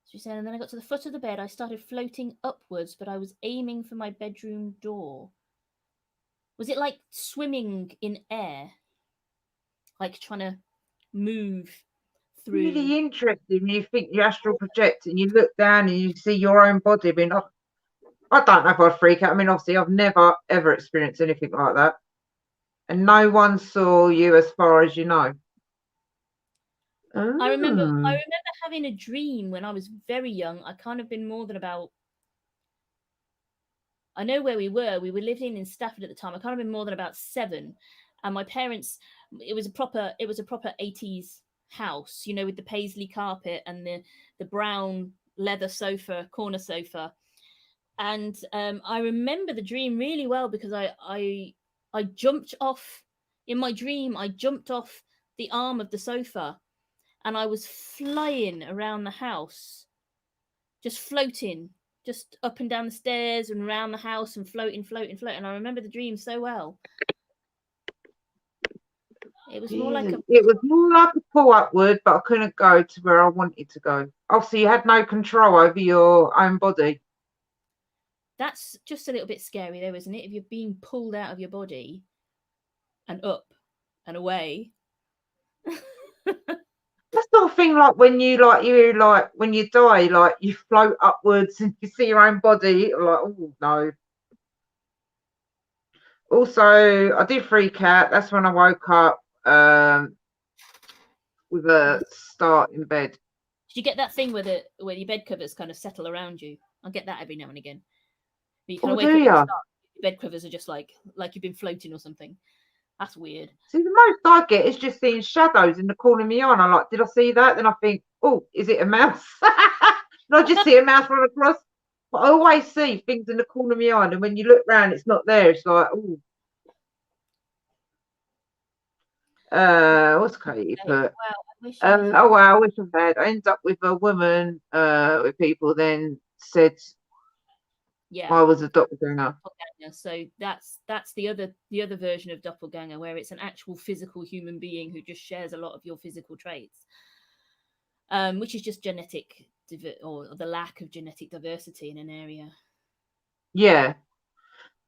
[SPEAKER 1] She said, and then I got to the foot of the bed. I started floating upwards, but I was aiming for my bedroom door. Was it like swimming in air? Like trying to move through.
[SPEAKER 2] Really interesting when you think you astral project and you look down and you see your own body. I mean, I don't know if I'd freak out. I mean, obviously, I've never ever experienced anything like that, and no one saw you as far as you know.
[SPEAKER 1] I remember having a dream when I was very young. I can't have been more than about. I know where we were. We were living in Stafford at the time. I can't have been more than about 7, and my parents. It was a proper 80s house, you know, with the paisley carpet and the brown leather sofa, corner sofa. And I remember the dream really well because I jumped off in my dream. I jumped off the arm of the sofa, and I was flying around the house, just floating, just up and down the stairs and around the house and floating. And I remember the dream so well. It was more like
[SPEAKER 2] a pull upward, but I couldn't go to where I wanted to go. Obviously, you had no control over your own body.
[SPEAKER 1] That's just a little bit scary, though, isn't it? If you're being pulled out of your body and up and away.
[SPEAKER 2] That's not a thing like when when you die, like you float upwards and you see your own body. Like, oh no. Also, I did freak out. That's when I woke up with a start in bed.
[SPEAKER 1] Did you get that thing where your bed covers kind of settle around you? I get that every now and again. But you kind of wake up and start, your bed covers are just like you've been floating or something. That's weird.
[SPEAKER 2] See, the most I get is just seeing shadows in the corner of my eye. And I'm like, did I see that? Then I think, oh, is it a mouse? And I just see a mouse run across. But I always see things in the corner of my eye. And when you look round, it's not there. It's like, oh. What's Katie put? I wish I had. I ended up with a woman with people then said I was a doppelganger.
[SPEAKER 1] So that's the other version of doppelganger, where it's an actual physical human being who just shares a lot of your physical traits, which is just genetic or the lack of genetic diversity in an area.
[SPEAKER 2] Yeah.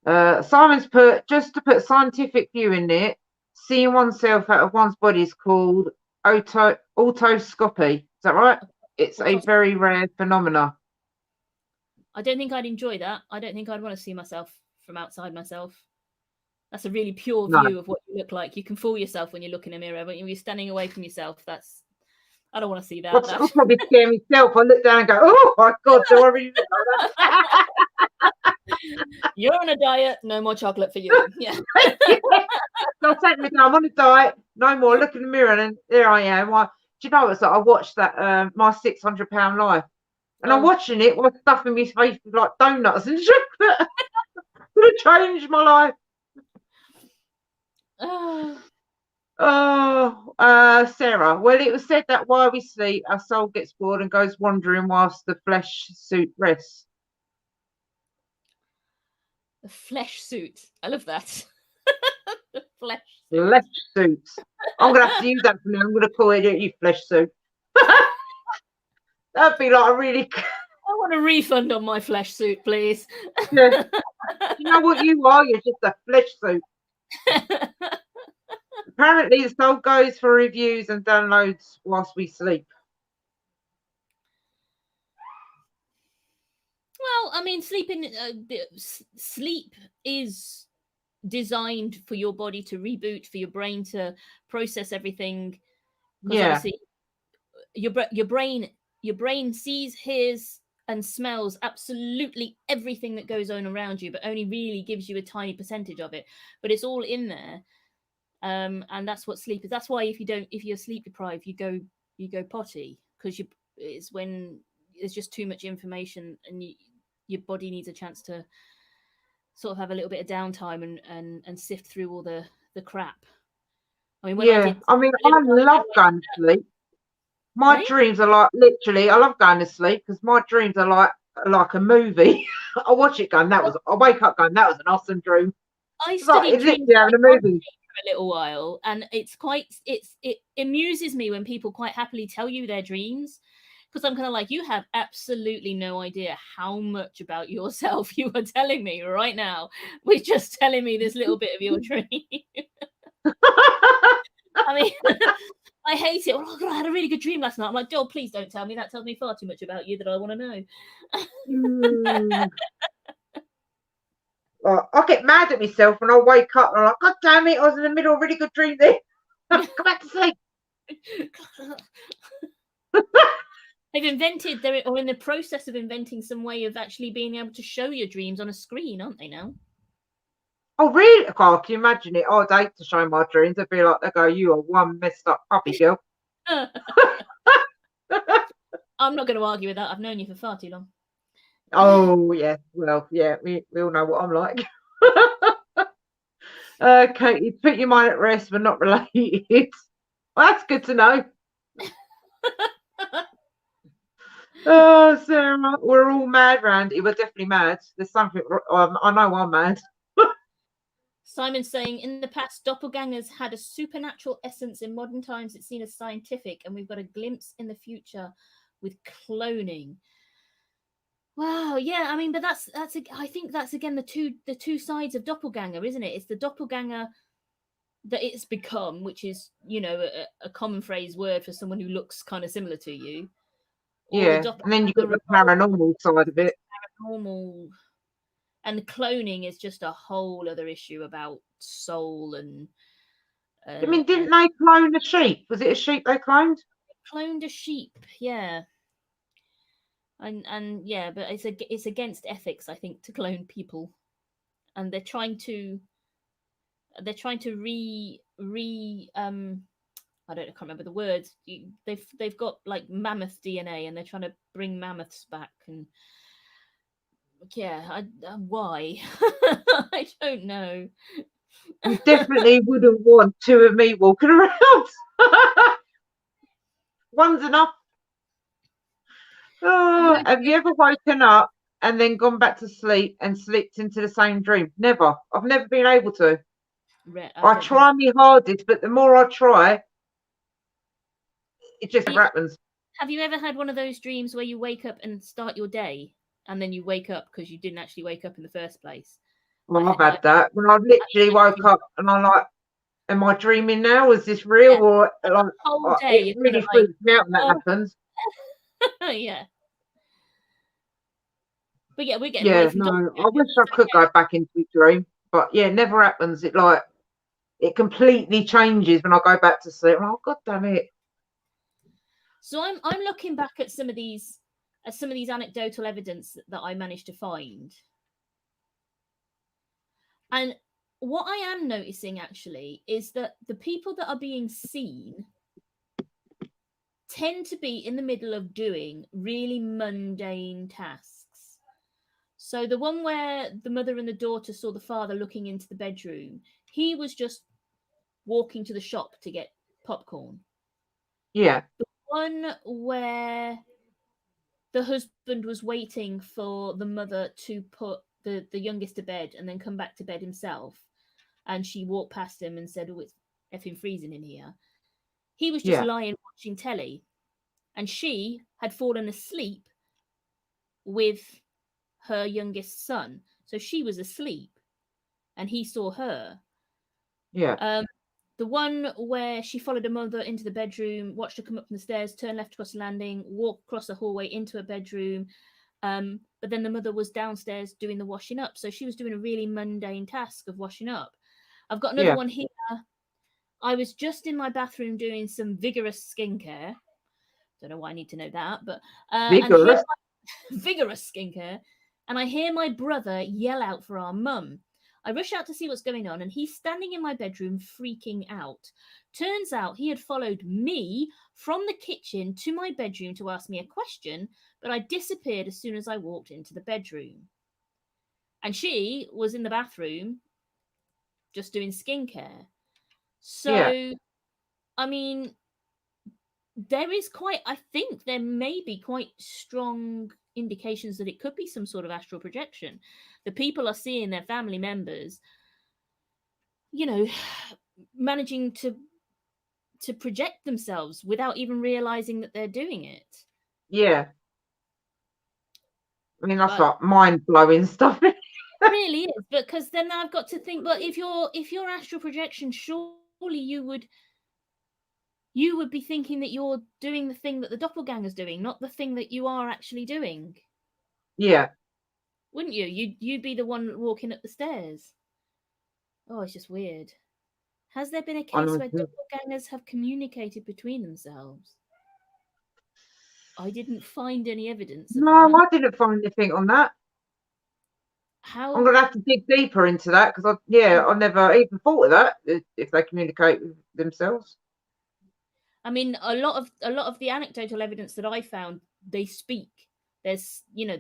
[SPEAKER 2] Simon's put, just to put scientific view in it, seeing oneself out of one's body is called autoscopy. Is that right? It's a very rare phenomena.
[SPEAKER 1] I don't think I'd enjoy that. I don't think I'd want to see myself from outside myself. That's a really pure view of what you look like. You can fool yourself when you look in a mirror, but when you're standing away from yourself, I don't want to see that.
[SPEAKER 2] I'll probably scare myself. I look down and go, oh my God, do I really look like that?
[SPEAKER 1] You're on a diet, no more chocolate for you. Yeah.
[SPEAKER 2] I'll take me down. I'm on a diet, no more. Look in the mirror and there I am. Do you know what's like? I watched that My 600 Pound Life. And I'm watching it with stuff in my face like donuts and chocolate. Could have changed my life. Sarah. Well, it was said that while we sleep, our soul gets bored and goes wandering whilst the flesh suit rests.
[SPEAKER 1] The flesh suit. I love that. The flesh
[SPEAKER 2] suit. I'm going to have to use that for now. I'm going to call it your flesh suit. That'd be like a really.
[SPEAKER 1] I want a refund on my flesh suit, please.
[SPEAKER 2] Yeah. You know what you are? You're just a flesh suit. Apparently, the soul goes for reviews and downloads whilst we sleep.
[SPEAKER 1] Well, I mean, sleep is designed for your body to reboot, for your brain to process everything.
[SPEAKER 2] Yeah.
[SPEAKER 1] Your brain sees, hears, and smells absolutely everything that goes on around you, but only really gives you a tiny percentage of it. But it's all in there, and that's what sleep is. That's why if you're sleep deprived, you go potty, because it's when there's just too much information, and your body needs a chance to sort of have a little bit of downtime and sift through all the crap. I mean,
[SPEAKER 2] I love going to sleep. My dreams are like, literally, I love going to sleep because my dreams are like a movie. I watch it going, I wake up going, that was an awesome dream.
[SPEAKER 1] I studied dreams
[SPEAKER 2] having a movie
[SPEAKER 1] for a little while, and it amuses me when people quite happily tell you their dreams, because I'm kind of like, you have absolutely no idea how much about yourself you are telling me right now. We're just telling me this little bit of your dream. I mean, I hate it. Oh God, I had a really good dream last night. I'm like, Joel, please don't tell me. That tells me far too much about you that I want to know.
[SPEAKER 2] I get mad at myself when I wake up and I'm like, God damn it, I was in the middle of a really good dream there. Go back to sleep.
[SPEAKER 1] They've invented, or in the process of inventing some way of actually being able to show your dreams on a screen, aren't they now?
[SPEAKER 2] Oh, really? God, can you imagine it? I'd hate to show my dreams. I'd be like, they go, you are one messed up puppy girl.
[SPEAKER 1] I'm not going to argue with that. I've known you for far too long.
[SPEAKER 2] Oh, yeah. Well, yeah, we all know what I'm like. Okay, you put your mind at rest, but not related. Well, that's good to know. Oh, Sarah, we're all mad, Randy. We're definitely mad. There's something. I know I'm mad.
[SPEAKER 1] Simon's saying, in the past, doppelgangers had a supernatural essence. In modern times, it's seen as scientific, and we've got a glimpse in the future with cloning. Wow, yeah, I mean, but I think that's again the two sides of doppelganger, isn't it? It's the doppelganger that it's become, which is, you know, a common phrase word for someone who looks kind of similar to you.
[SPEAKER 2] Yeah, and then you've got the paranormal side of it.
[SPEAKER 1] Paranormal, and cloning is just a whole other issue about soul and.
[SPEAKER 2] I mean, didn't they clone a sheep? Was it a sheep they cloned?
[SPEAKER 1] Cloned a sheep, yeah. And yeah, but it's against ethics, I think, to clone people, and they're trying to I can't remember the words. They've got like mammoth DNA, and they're trying to bring mammoths back, and yeah, why? I don't know.
[SPEAKER 2] You definitely wouldn't want two of me walking around. One's enough. Oh, have you ever woken up and then gone back to sleep and slipped into the same dream? Never. I've never been able to. I try my hardest, but the more I try, it just never happens.
[SPEAKER 1] Have you ever had one of those dreams where you wake up and start your day, and then you wake up because you didn't actually wake up in the first place?
[SPEAKER 2] Well, I've had that. When I literally woke up and I'm like, am I dreaming now? Is this real? Or like,
[SPEAKER 1] whole day,
[SPEAKER 2] it really freaks me out when that happens.
[SPEAKER 1] Yeah. But yeah, we're getting
[SPEAKER 2] away from I wish I could go back into a dream, but yeah, it never happens. It completely changes when I go back to sleep. Oh, God damn it!
[SPEAKER 1] So I'm looking back at some of these anecdotal evidence that I managed to find, and what I am noticing actually is that the people that are being seen tend to be in the middle of doing really mundane tasks. So the one where the mother and the daughter saw the father looking into the bedroom, he was just walking to the shop to get popcorn.
[SPEAKER 2] Yeah.
[SPEAKER 1] The one where the husband was waiting for the mother to put the youngest to bed and then come back to bed himself, and she walked past him and said, "Oh, it's effing freezing in here." He was just lying watching telly, and she had fallen asleep with her youngest son. So she was asleep and he saw her.
[SPEAKER 2] Yeah.
[SPEAKER 1] The one where she followed her mother into the bedroom, watched her come up from the stairs, turn left across the landing, walk across the hallway into her bedroom. But then the mother was downstairs doing the washing up. So she was doing a really mundane task of washing up. I've got another one here. I was just in my bathroom doing some vigorous skincare. Don't know why I need to know that, but vigorous skincare. And I hear my brother yell out for our mum. I rush out to see what's going on, and he's standing in my bedroom freaking out. Turns out he had followed me from the kitchen to my bedroom to ask me a question, but I disappeared as soon as I walked into the bedroom. And she was in the bathroom just doing skincare. So, I mean, I think there may be quite strong indications that it could be some sort of astral projection. The people are seeing their family members, you know, managing to project themselves without even realizing that they're doing it.
[SPEAKER 2] Yeah. I mean, that's like mind-blowing stuff.
[SPEAKER 1] It really is, because then I've got to think, but if you're astral projection, surely you would you would be thinking that you're doing the thing that the doppelganger's doing, not the thing that you are actually doing.
[SPEAKER 2] Yeah.
[SPEAKER 1] Wouldn't you? You'd be the one walking up the stairs. Oh, it's just weird. Has there been a case where doppelgangers have communicated between themselves? I didn't find any evidence of
[SPEAKER 2] No,
[SPEAKER 1] that.
[SPEAKER 2] I didn't find anything on that.
[SPEAKER 1] How?
[SPEAKER 2] I'm going to have to dig deeper into that because I never even thought of that, if they communicate with themselves.
[SPEAKER 1] I mean, a lot of the anecdotal evidence that I found, they speak. There's they're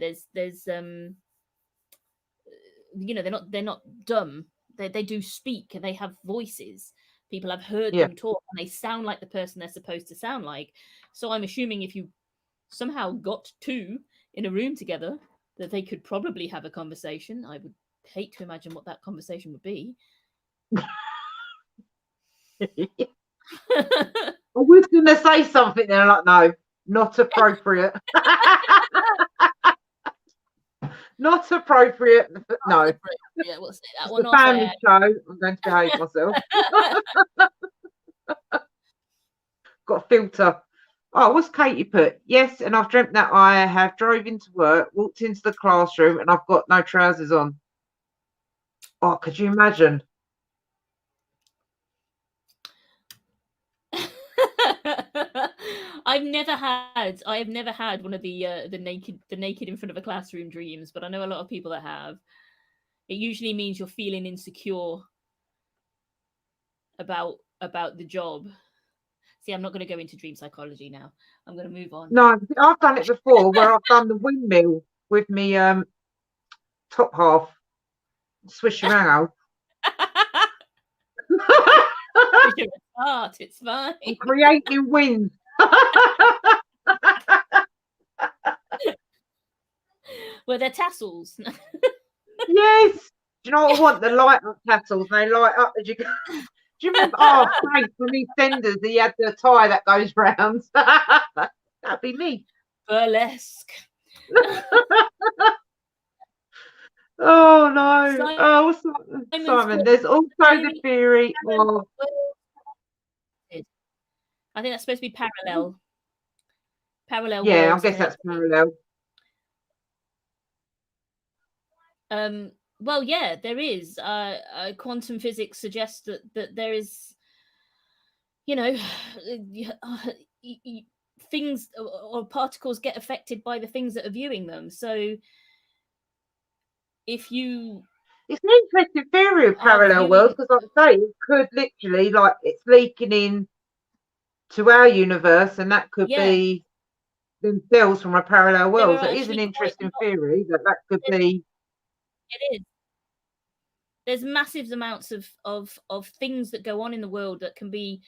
[SPEAKER 1] not dumb. They do speak and they have voices. People have heard them talk and they sound like the person they're supposed to sound like. So I'm assuming if you somehow got two in a room together, that they could probably have a conversation. I would hate to imagine what that conversation would be.
[SPEAKER 2] I was going to say something there, like, no, not appropriate. Not appropriate. No.
[SPEAKER 1] Yeah, we'll say that one.
[SPEAKER 2] It's a family show. I'm going to behave myself. Got a filter. Oh, what's Katie put? Yes, and I've dreamt that I have drove into work, walked into the classroom, and I've got no trousers on. Oh, could you imagine?
[SPEAKER 1] I have never had one of the naked in front of a classroom dreams, but I know a lot of people that have. It usually means you're feeling insecure about the job. See, I'm not going to go into dream psychology now. I'm going to move on.
[SPEAKER 2] No, I've done it before where I've done the windmill with me top half swish around.
[SPEAKER 1] It's fine.
[SPEAKER 2] I'm creating wind.
[SPEAKER 1] Were there tassels?
[SPEAKER 2] Yes. Do you know what I want? The light up tassels. They light up as you go. Do you remember? Oh, Frank from EastEnders, he had the tie that goes round. That'd be me.
[SPEAKER 1] Burlesque.
[SPEAKER 2] Oh no. Simon, there's also the theory of.
[SPEAKER 1] I think that's supposed to be parallel. Parallel.
[SPEAKER 2] Yeah, I guess that's parallel.
[SPEAKER 1] Well, yeah, there is. Quantum physics suggests that there is, things or particles get affected by the things that are viewing them. So if you...
[SPEAKER 2] It's an interesting theory of parallel worlds because, like I say, it could literally, like, it's leaking in to our universe, and that could be themselves from a parallel world. So it is an interesting theory that could be.
[SPEAKER 1] It is. There's massive amounts of things that go on in the world that can be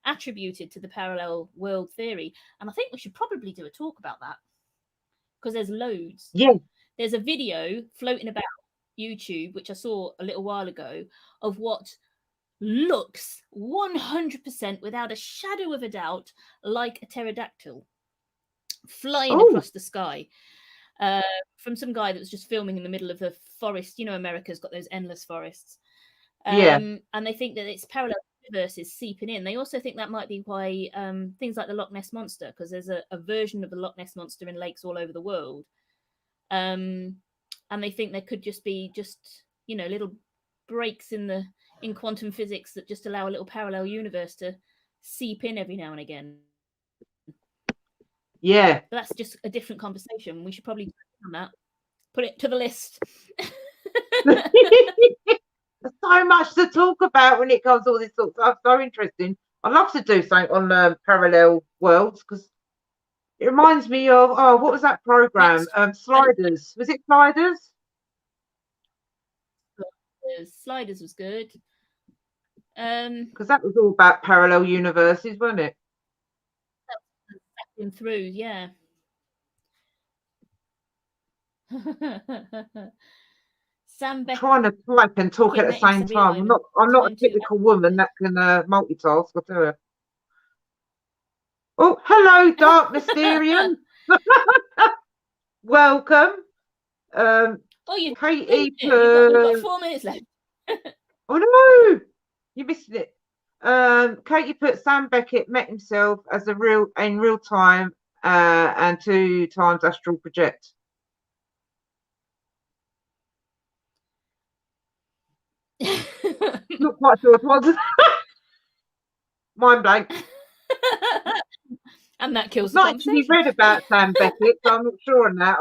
[SPEAKER 1] attributed to the parallel world theory, and I think we should probably do a talk about that because there's loads.
[SPEAKER 2] Yeah.
[SPEAKER 1] There's a video floating about YouTube, which I saw a little while ago, of what looks 100% without a shadow of a doubt like a pterodactyl flying across the sky, from some guy that was just filming in the middle of the forest. America's got those endless forests. And they think that it's parallel universes seeping in. They also think that might be why things like the Loch Ness Monster, because there's a version of the Loch Ness Monster in lakes all over the world. And they think there could just be little breaks in quantum physics that just allow a little parallel universe to seep in every now and again.
[SPEAKER 2] Yeah.
[SPEAKER 1] But that's just a different conversation. We should probably on that. Put it to the list.
[SPEAKER 2] There's so much to talk about when it comes to all this sort of stuff. So interesting. I'd love to do something on parallel worlds because it reminds me of what was that program? Sliders. Was it Sliders?
[SPEAKER 1] Sliders was good.
[SPEAKER 2] Because that was all about parallel universes, wasn't it?
[SPEAKER 1] Through, yeah.
[SPEAKER 2] I'm trying to type and talk at the same time. I'm not a typical woman that can multitask. I'll tell you. Oh, hello, Dark Mysterium. Welcome. Katie.
[SPEAKER 1] You've got 4 minutes left.
[SPEAKER 2] Oh no, you missed it. Katie put Sam Beckett met himself as in real time and 2 times astral project. Not quite sure what it was. Mind blank.
[SPEAKER 1] And that kills
[SPEAKER 2] I've
[SPEAKER 1] the
[SPEAKER 2] not actually
[SPEAKER 1] conversation.
[SPEAKER 2] read about Sam Beckett, so I'm not sure on that.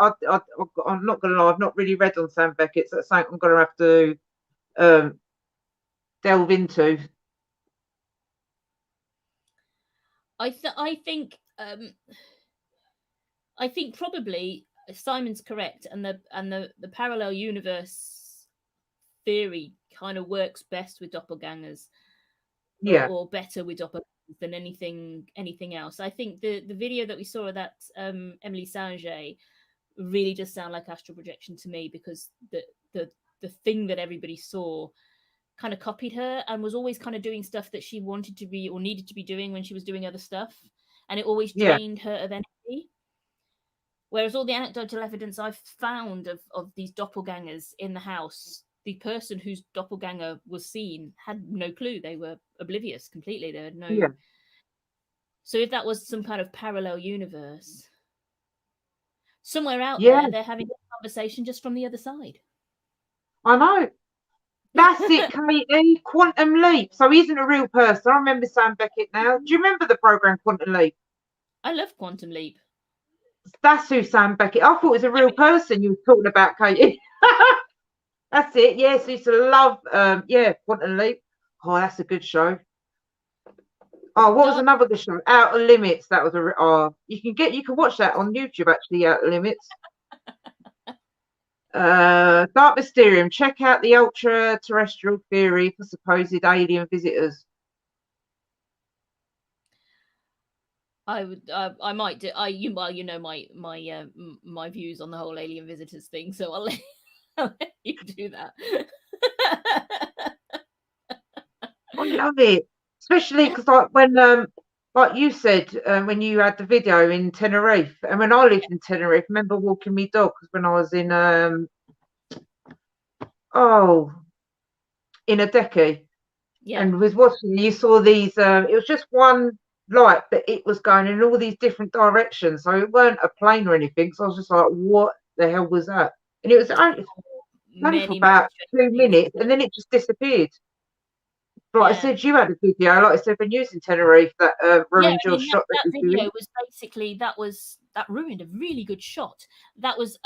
[SPEAKER 2] I'm not going to lie, I've not really read on Sam Beckett, so that's something I'm going to have to delve into.
[SPEAKER 1] I think probably Simon's correct, and the parallel universe theory kind of works best with doppelgangers, or better with doppelgangers than anything else. I think the video that we saw of that Emily Sanger really does sound like astral projection to me, because the thing that everybody saw kind of copied her and was always kind of doing stuff that she wanted to be or needed to be doing when she was doing other stuff, and it always drained her of energy. Whereas all the anecdotal evidence I've found of these doppelgangers in the house, the person whose doppelganger was seen had no clue. They were oblivious completely. They had no.
[SPEAKER 2] Yeah.
[SPEAKER 1] So if that was some kind of parallel universe, somewhere out there, they're having a conversation just from the other side.
[SPEAKER 2] I know. That's it, Katie. Quantum Leap. So he isn't a real person. I remember Sam Beckett now. Do you remember the program Quantum Leap?
[SPEAKER 1] I love Quantum Leap.
[SPEAKER 2] That's who Sam Beckett. I thought it was a real person you were talking about, Katie. That's it. Yes, I used to love Quantum Leap. Oh, that's a good show. Oh, what was another good show? Outer Limits. That was you can watch that on YouTube actually, Outer Limits. Dark Mysterium. Check out the ultra terrestrial theory for supposed alien visitors.
[SPEAKER 1] I would. I might do. You know my views on the whole alien visitors thing, so I'll let you do that.
[SPEAKER 2] I love it, especially because like you said, when you had the video in Tenerife, and when I lived in Tenerife, I remember walking my dog when I was in in a decade, and was watching. You saw these. It was just one light, but it was going in all these different directions. So it weren't a plane or anything. So I was just like, "What the hell was that?" And it was only for about 2 minutes, and then it just disappeared. Like I said, you had a video, like I said, when you was in Tenerife, that ruined your shot.
[SPEAKER 1] That video was basically that ruined a really good shot. That was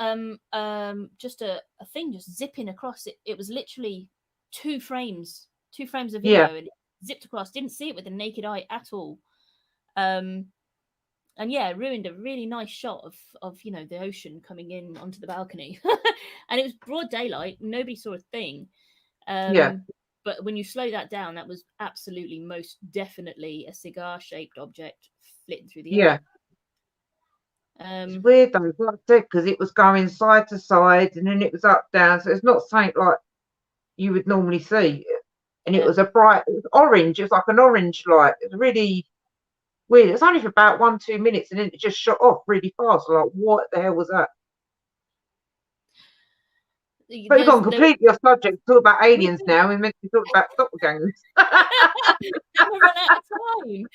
[SPEAKER 1] just a thing just zipping across. It was literally 2 frames of video, and it zipped across. Didn't see it with the naked eye at all. And ruined a really nice shot of the ocean coming in onto the balcony. And it was broad daylight, nobody saw a thing. But when you slow that down, that was absolutely most definitely a cigar-shaped object flitting through the air.
[SPEAKER 2] It's weird though, like I said, because it was going side to side and then it was up, down. So it's not something like you would normally see. And it was it was orange. It was like an orange light. It was really weird. It was only for about 1-2 minutes and then it just shot off really fast. Like, what the hell was that? But we've gone completely off subject. Talk about aliens now. We're meant to be talking about doppelgangers.
[SPEAKER 1] We're run out of time.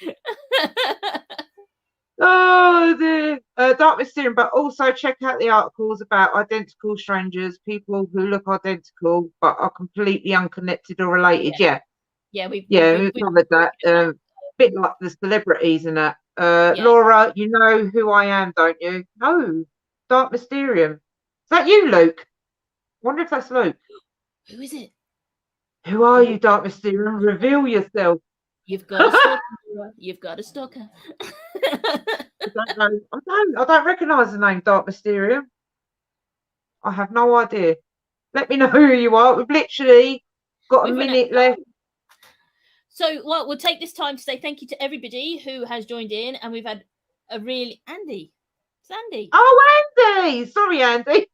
[SPEAKER 2] Oh dear. Dark Mysterium, but also check out the articles about identical strangers, people who look identical but are completely unconnected or related. We've covered that. Bit like the celebrities and that. Laura, you know who I am, don't you? No. Dark Mysterium. Is that you, Luke? Wonder if that's Luke.
[SPEAKER 1] Who is it?
[SPEAKER 2] Who are you, Dark Mysterium? Reveal yourself.
[SPEAKER 1] You've got a stalker. You've got a stalker.
[SPEAKER 2] I don't know. I don't recognise the name Dark Mysterium. I have no idea. Let me know who you are. We've literally got a minute left.
[SPEAKER 1] So, we'll take this time to say thank you to everybody who has joined in, and we've had a really Andy. It's Andy.
[SPEAKER 2] Oh, Andy! Sorry, Andy.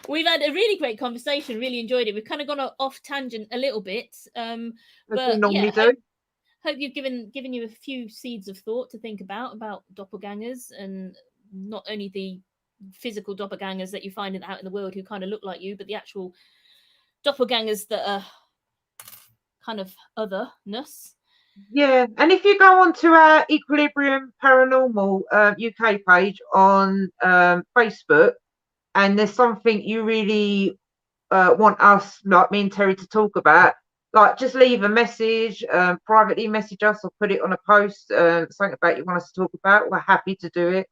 [SPEAKER 1] We've had a really great conversation. Really enjoyed it. We've kind of gone off tangent a little bit, but
[SPEAKER 2] we normally do.
[SPEAKER 1] Hope you've given you a few seeds of thought to think about doppelgangers, and not only the physical doppelgangers that you find out in the world who kind of look like you, but the actual doppelgangers that are kind of otherness.
[SPEAKER 2] Yeah, and if you go onto our Equilibrium Paranormal UK page on Facebook, and there's something you really want us, like me and Terry, to talk about, like just leave a message, privately message us or put it on a post, something about you want us to talk about. We're happy to do it.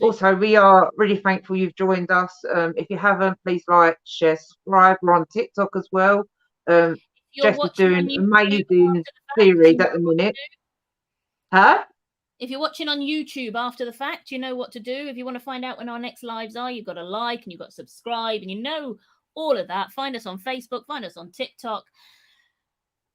[SPEAKER 2] Also, we are really thankful you've joined us. If you haven't, please like, share, subscribe. We're on TikTok as well. Jess is doing amazing series at the minute. Huh?
[SPEAKER 1] If you're watching on YouTube after the fact, you know what to do. If you want to find out when our next lives are, you've got to like and you've got to subscribe and you know all of that. Find us on Facebook, find us on TikTok.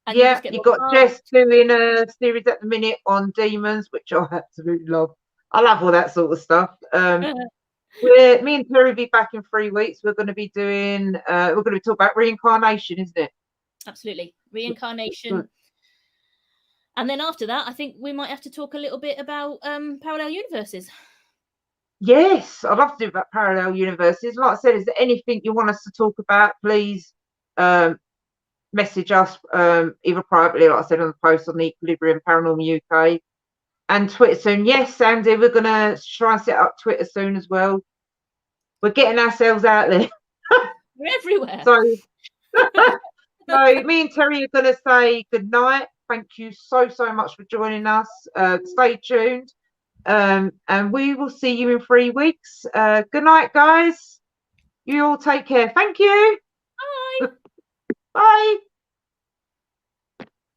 [SPEAKER 1] And
[SPEAKER 2] yeah, you've got Jess doing a series at the minute on demons, which I absolutely love. I love all that sort of stuff. Me and Terry will be back in 3 weeks. We're going to be doing, we're going to be talking about reincarnation, isn't it?
[SPEAKER 1] Absolutely. Reincarnation. And then after that, I think we might have to talk a little bit about parallel universes.
[SPEAKER 2] Yes, I'd love to do about parallel universes. Like I said, is there anything you want us to talk about? Please message us either privately, like I said, on the post on the Equilibrium Paranormal UK and Twitter soon. Yes, Sandy, we're going to try and set up Twitter soon as well. We're getting ourselves out there.
[SPEAKER 1] We're everywhere.
[SPEAKER 2] So me and Terry are going to say good night. Thank you so much for joining us. Stay tuned. And we will see you in 3 weeks. Good night, guys. You all take care. Thank you.
[SPEAKER 1] Bye.
[SPEAKER 2] Bye.